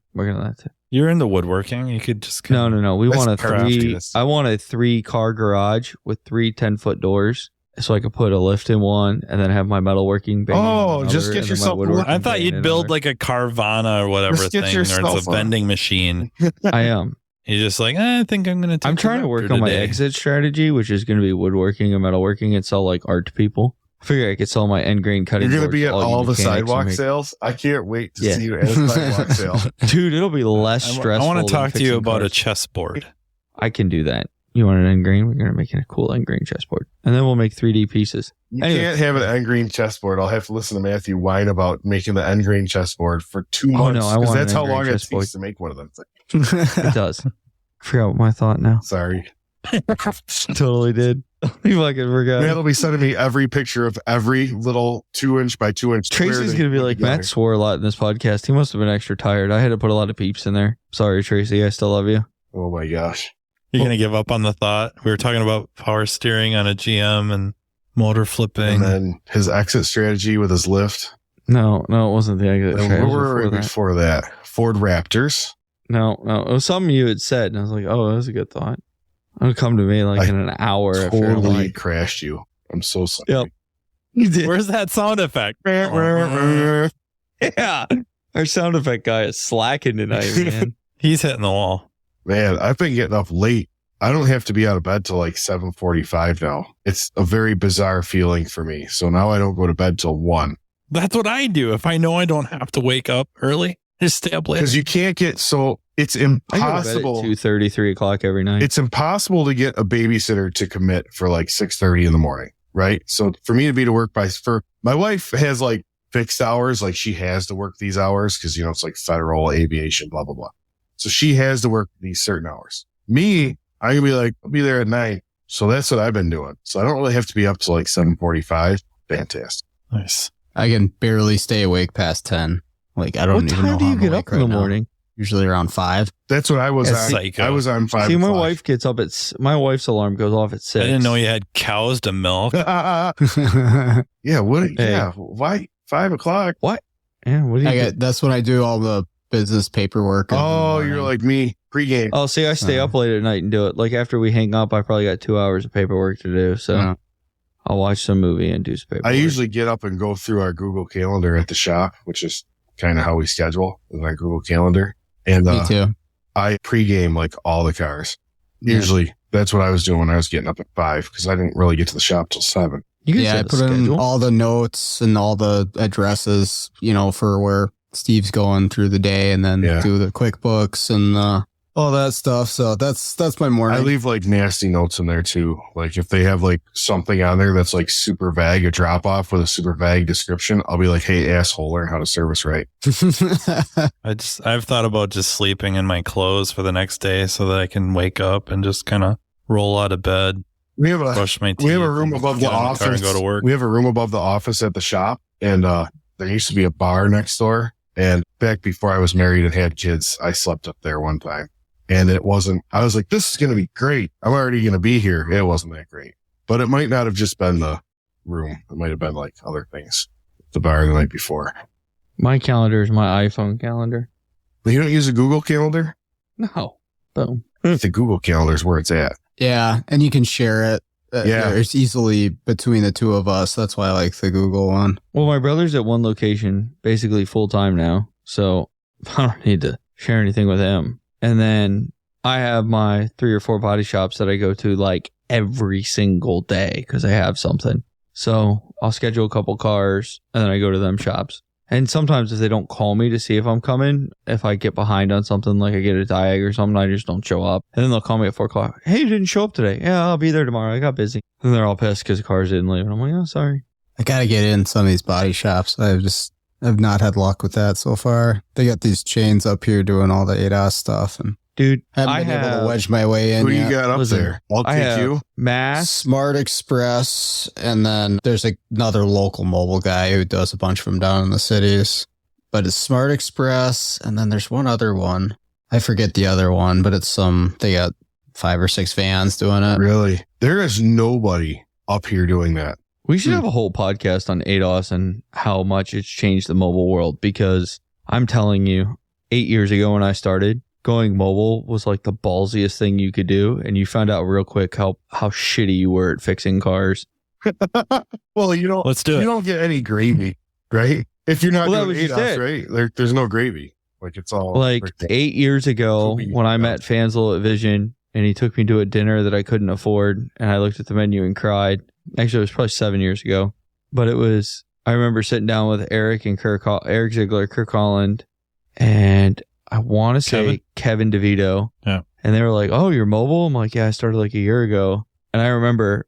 You're into woodworking. You could just... No. We want I want a 3-car garage with 3 10-foot doors. So I could put a lift in one and then have my metalworking bang. Oh, just get yourself. I thought you'd build like a Carvana or whatever thing, or it's a vending machine. I am. You're just like, I think I'm going to. I'm trying to work on my exit strategy, which is going to be woodworking and metalworking and sell like art to people. I figure I could sell my end grain cutting. You're going to be at all the sidewalk sales. I can't wait to see you at a sidewalk sale, dude. It'll be less stressful. I want to talk to you about a chessboard. I can do that. You want an end grain? We're going to make it a cool end grain chessboard. And then we'll make 3D pieces. You can't have an end grain chessboard. I'll have to listen to Matthew whine about making the end grain chessboard for 2 months. Oh, no, because that's how long it takes to make one of them things. It does. I forgot my thought now. Sorry. Totally did. You fucking forgot. Matt will be sending me every picture of every little 2-inch by 2-inch. Tracy's going to be like, Matt swore a lot in this podcast. He must have been extra tired. I had to put a lot of peeps in there. Sorry, Tracy. I still love you. Oh my gosh. You're going to give up on the thought? We were talking about power steering on a GM and motor flipping. And then his exit strategy with his lift. No, it wasn't the exit And strategy. what were we before that? Ford Raptors. No, it was something you had said, and I was like, "Oh, that was a good thought." It'll come to me like in an hour. Totally crashed you. I'm so sorry. Yep, you did. Where's that sound effect? Yeah, our sound effect guy is slacking tonight, man. He's hitting the wall. Man, I've been getting up late. I don't have to be out of bed till like 7:45 now. It's a very bizarre feeling for me. So now I don't go to bed till 1. That's what I do. If I know I don't have to wake up early, just stay up late. Because you can't get, so it's impossible. 2:30, 3 o'clock every night. It's impossible to get a babysitter to commit for like 6:30 in the morning, right? So for me to be to work my wife has like fixed hours, like she has to work these hours because, it's like federal aviation, blah, blah, blah. So she has to work these certain hours. Me, I can be like, I'll be there at 9. So that's what I've been doing. So I don't really have to be up till like 7:45. Fantastic. Nice. I can barely stay awake past 10. Like, I don't what even time know do how you I'm get awake up in the right now. morning? Usually around 5. That's what I was That's on. psycho. I was on 5. See, my wife gets up my wife's alarm goes off at 6. I didn't know you had cows to milk. Yeah. What? Hey. Yeah. Why 5 o'clock? What? Yeah, what do you That's when I do all the business paperwork. in the Oh, morning. you're like me. Pre-game. Oh, see, I stay up late at night and do it. Like after we hang up, I probably got 2 hours of paperwork to do. So Yeah. I'll watch some movie and do some paperwork. I usually get up and go through our Google Calendar at the shop, which is kind of how we schedule with our Google Calendar. And Me too. I pre-game like all the cars. Usually that's what I was doing when I was getting up at 5 because I didn't really get to the shop till 7. You guys Yeah, I have a put in schedule? all the notes and all the addresses, for where Steve's going through the day, and then Yeah. do the QuickBooks and all that stuff. So that's my morning. I leave like nasty notes in there too. Like if they have like something on there that's like super vague, a drop off with a super vague description, I'll be like, hey, asshole, learn how to service right. I've thought about just sleeping in my clothes for the next day so that I can wake up and just kind of roll out of bed, We have a brush my teeth. we have a room and above the get in car office. and go to work. We have a room above the office at the shop, and there used to be a bar next door. And back before I was married and had kids, I slept up there one time, and it wasn't. I was like, "This is going to be great. I'm already going to be here." It wasn't that great, but it might not have just been the room. It might have been like other things. The bar the night before. My calendar is my iPhone calendar. But you don't use a Google Calendar? No. Boom. The Google Calendar is where it's at. Yeah, and you can share it. Yeah. It's easily between the two of us. That's why I like the Google one. Well, my brother's at one location basically full time now. So I don't need to share anything with him. And then I have my 3 or 4 body shops that I go to like every single day because I have something. So I'll schedule a couple cars and then I go to them shops. And sometimes if they don't call me to see if I'm coming, if I get behind on something, like I get a diag or something, I just don't show up. And then they'll call me at 4 o'clock. Hey, you didn't show up today. Yeah, I'll be there tomorrow. I got busy. And they're all pissed because the cars didn't leave. And I'm like, oh, sorry. I gotta get in some of these body shops. I've not had luck with that so far. They got these chains up here doing all the ADAS stuff, and Dude, haven't been able to wedge my way in Who do yet. you got up Listen, there? I'll I take have you. Mass. Smart Express, and then there's another local mobile guy who does a bunch of them down in the cities. But it's Smart Express, and then there's one other one. I forget the other one, but they got 5 or 6 vans doing it. Really? There is nobody up here doing that. We should have a whole podcast on ADOS and how much it's changed the mobile world, because I'm telling you, 8 years ago when I started, going mobile was like the ballsiest thing you could do. And you found out real quick how shitty you were at fixing cars. Well, you don't. Let's do You it. don't get any gravy, right? If you're not Well, that doing was just ADOS, it. right? There's no gravy. Like it's all Like 8 years ago Could be, when I yeah. met Fanslow at Vision and he took me to a dinner that I couldn't afford. And I looked at the menu and cried. Actually, it was probably 7 years ago. But I remember sitting down with Eric Ziegler, Kirk Holland, and I want to say Kevin DeVito. Yeah. And they were like, oh, you're mobile? I'm like, yeah, I started like a year ago. And I remember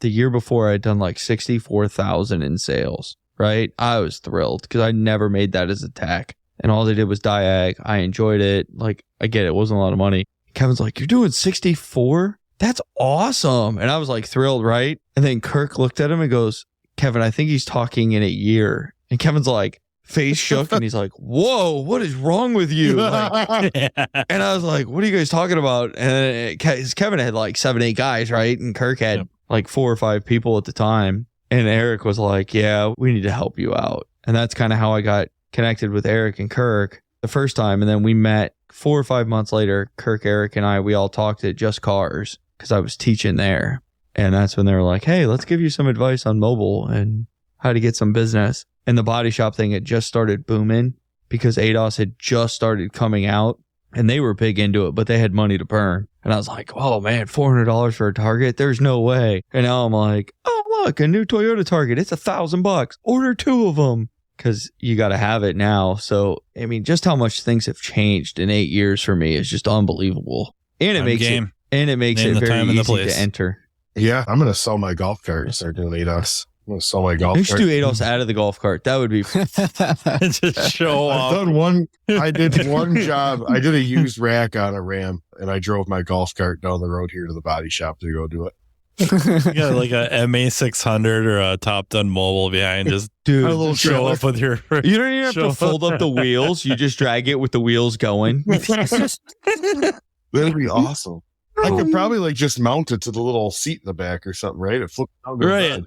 the year before I'd done like 64,000 in sales, right? I was thrilled because I never made that as a tack. And all they did was diag. I enjoyed it. Like, I get it. It wasn't a lot of money. Kevin's like, you're doing 64? That's awesome. And I was like thrilled, right? And then Kirk looked at him and goes, Kevin, I think he's talking in a year. And Kevin's like, face shook, and he's like, "Whoa, what is wrong with you?" Like, and I was like, "What are you guys talking about?" And Kevin had like 7-8 guys, right? And Kirk had like 4 or 5 people at the time. And Eric was like, "Yeah, we need to help you out." And that's kind of how I got connected with Eric and Kirk the first time. And then we met 4 or 5 months later. Kirk, Eric, and we all talked at Just Cars because I was teaching there. And that's when they were like, "Hey, let's give you some advice on mobile and how to get some business." And the body shop thing had just started booming because ADOS had just started coming out and they were big into it, but they had money to burn. And I was like, "Oh man, $400 for a Target? There's no way." And now I'm like, "Oh, look, a new Toyota Target. It's $1,000. Order 2 of them." Because you got to have it now. So, I mean, just how much things have changed in 8 years for me is just unbelievable. And it makes it very easy to enter. Yeah, I'm going to sell my golf cart and start doing ADOS. I'm going to sell my golf cart. You should do ADOS out of the golf cart. That would be just show off. I did one job. I did a used rack on a Ram, and I drove my golf cart down the road here to the body shop to go do it. You got like a MA600 or a Top Gun mobile behind, just dude, a little show up with your. You don't even have to fold up the wheels. You just drag it with the wheels going. That'd be awesome. I could probably like just mount it to the little seat in the back or something, right? It flips down the right.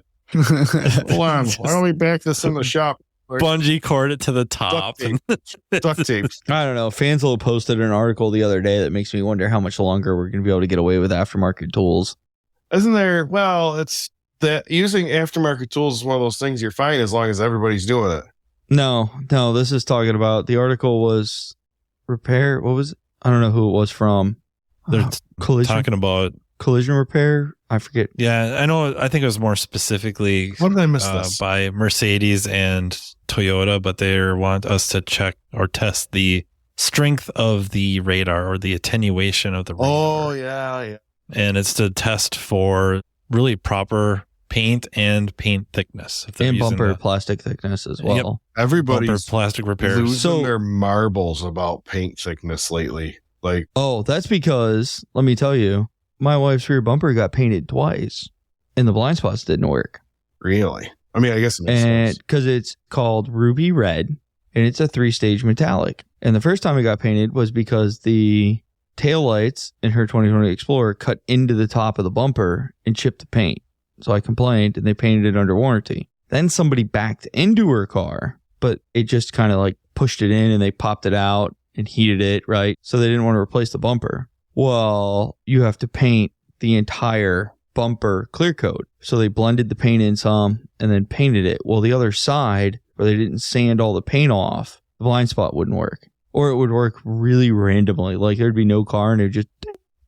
Hold on. Why don't we back this in the shop? Bungee cord it to the top. Duct tape. I don't know. Fanslow posted an article the other day that makes me wonder how much longer we're going to be able to get away with aftermarket tools. Isn't there? Well, it's that using aftermarket tools is one of those things you're fine as long as everybody's doing it. No. This is talking about the article was repair. What was it? I don't know who it was from. They're collision. talking about collision repair. I forget. Yeah, I know. I think it was more specifically what did I miss this? By Mercedes and Toyota, but they want us to check or test the strength of the radar or the attenuation of the radar. Oh, yeah. And it's to test for really proper paint and paint thickness. And bumper plastic thickness as well. Yep. Everybody's bumper plastic repairs. Losing their marbles about paint thickness lately. Like, oh, that's because, let me tell you, my wife's rear bumper got painted twice and the blind spots didn't work. Really? I mean, I guess it makes sense. Because it's called ruby red and it's a 3-stage metallic. And the first time it got painted was because the taillights in her 2020 Explorer cut into the top of the bumper and chipped the paint. So I complained and they painted it under warranty. Then somebody backed into her car, but it just kind of like pushed it in and they popped it out and heated it, right? So they didn't want to replace the bumper. Well, you have to paint the entire bumper clear coat. So they blended the paint in some and then painted it. Well, the other side, where they didn't sand all the paint off, the blind spot wouldn't work. Or it would work really randomly. Like there'd be no car and it would just...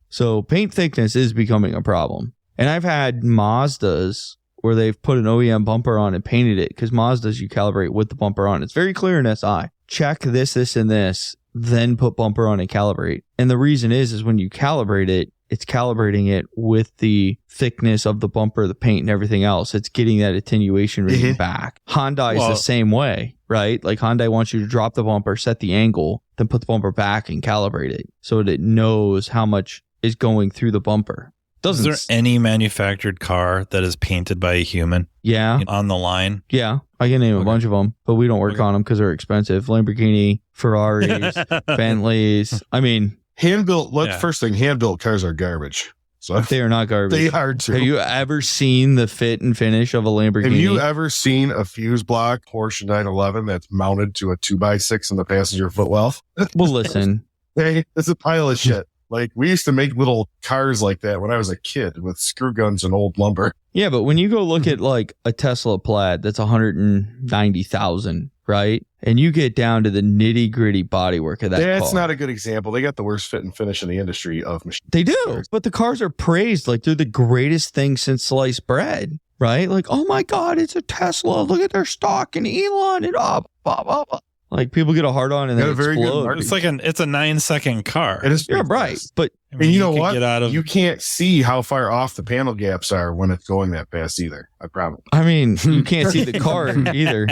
So paint thickness is becoming a problem. And I've had Mazdas where they've put an OEM bumper on and painted it, because Mazdas you calibrate with the bumper on. It's very clear in SI. Check this, and this, then put bumper on and calibrate. And the reason is when you calibrate it, it's calibrating it with the thickness of the bumper, the paint, and everything else. It's getting that attenuation reading back. Hyundai is the same way, right? Like Hyundai wants you to drop the bumper, set the angle, then put the bumper back and calibrate it so that it knows how much is going through the bumper. Is there any manufactured car that is painted by a human? Yeah. On the line? Yeah. I can name a bunch of them, but we don't work on them because they're expensive. Lamborghini, Ferraris, Bentleys. I mean... Hand-built, first thing, hand-built cars are garbage. So they are not garbage. They are too. Have you ever seen the fit and finish of a Lamborghini? Have you ever seen a fuse block Porsche 911 that's mounted to a 2x6 in the passenger footwell? Well, listen. Hey, it's a pile of shit. Like, we used to make little cars like that when I was a kid with screw guns and old lumber. Yeah, but when you go look at like a Tesla Plaid that's 190,000, right? And you get down to the nitty gritty bodywork of that car. That's not a good example. They got the worst fit and finish in the industry of machines. They do, but the cars are praised like they're the greatest thing since sliced bread, right? Like, oh my God, it's a Tesla. Look at their stock and Elon and blah, blah, blah. Like people get a hard on and then explode. It's like it's a 9-second car. It is. Yeah, right. But I mean, you know what? You can't see how far off the panel gaps are when it's going that fast either. I promise. I mean, you can't see the car either.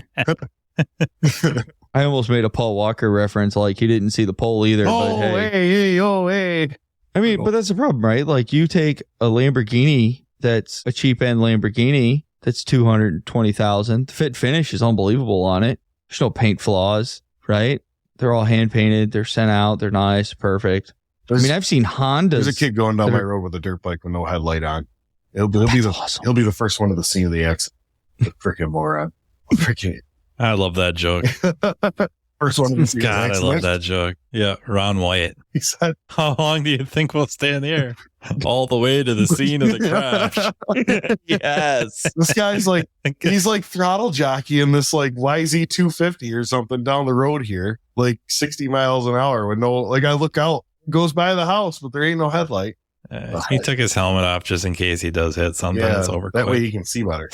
I almost made a Paul Walker reference, like he didn't see the pole either. Oh, but hey. I mean, but that's the problem, right? Like you take a Lamborghini that's a cheap end Lamborghini that's 220,000. The fit finish is unbelievable on it. There's no paint flaws, right? They're all hand painted. They're sent out. They're nice, perfect. I've seen Hondas. There's a kid going down my road with a dirt bike with no headlight on. He'll be the first one to the scene of the accident. The freaking moron. I love that joke. First one to the scene of the God, I accident. love that joke. Yeah, Ron White. He said, How long do you think we'll stand here? All the way to the scene of the crash. Yes. This guy's like, he's like throttle jockeying this like YZ 250 or something down the road here, like 60 miles an hour with no, like I look out, goes by the house, but there ain't no headlight. He took his helmet off just in case he does hit something. That's over. That way you can see better.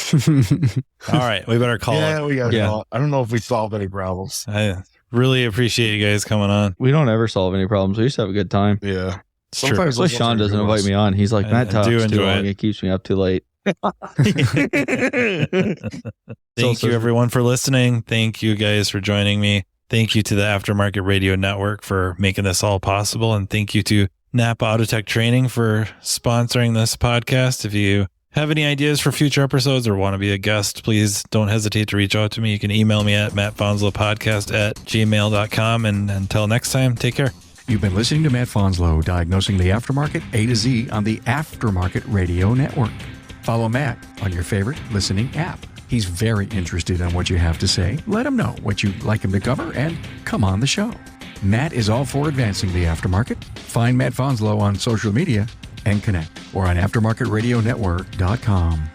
All right. We better call it. We got to call it. I don't know if we solved any problems. I really appreciate you guys coming on. We don't ever solve any problems. We used to have a good time. Yeah. Sometimes That's why Sean doesn't invite me on. He's like, Matt talks too long. It keeps me up too late. Thank you, everyone, for listening. Thank you guys for joining me. Thank you to the Aftermarket Radio Network for making this all possible. And thank you to Napa Autotech Training for sponsoring this podcast. If you have any ideas for future episodes or want to be a guest, please don't hesitate to reach out to me. You can email me at mattfonslowpodcast@gmail.com. And until next time, take care. You've been listening to Matt Fanslow, diagnosing the aftermarket A to Z on the Aftermarket Radio Network. Follow Matt on your favorite listening app. He's very interested in what you have to say. Let him know what you'd like him to cover and come on the show. Matt is all for advancing the aftermarket. Find Matt Fanslow on social media and connect or on aftermarketradionetwork.com.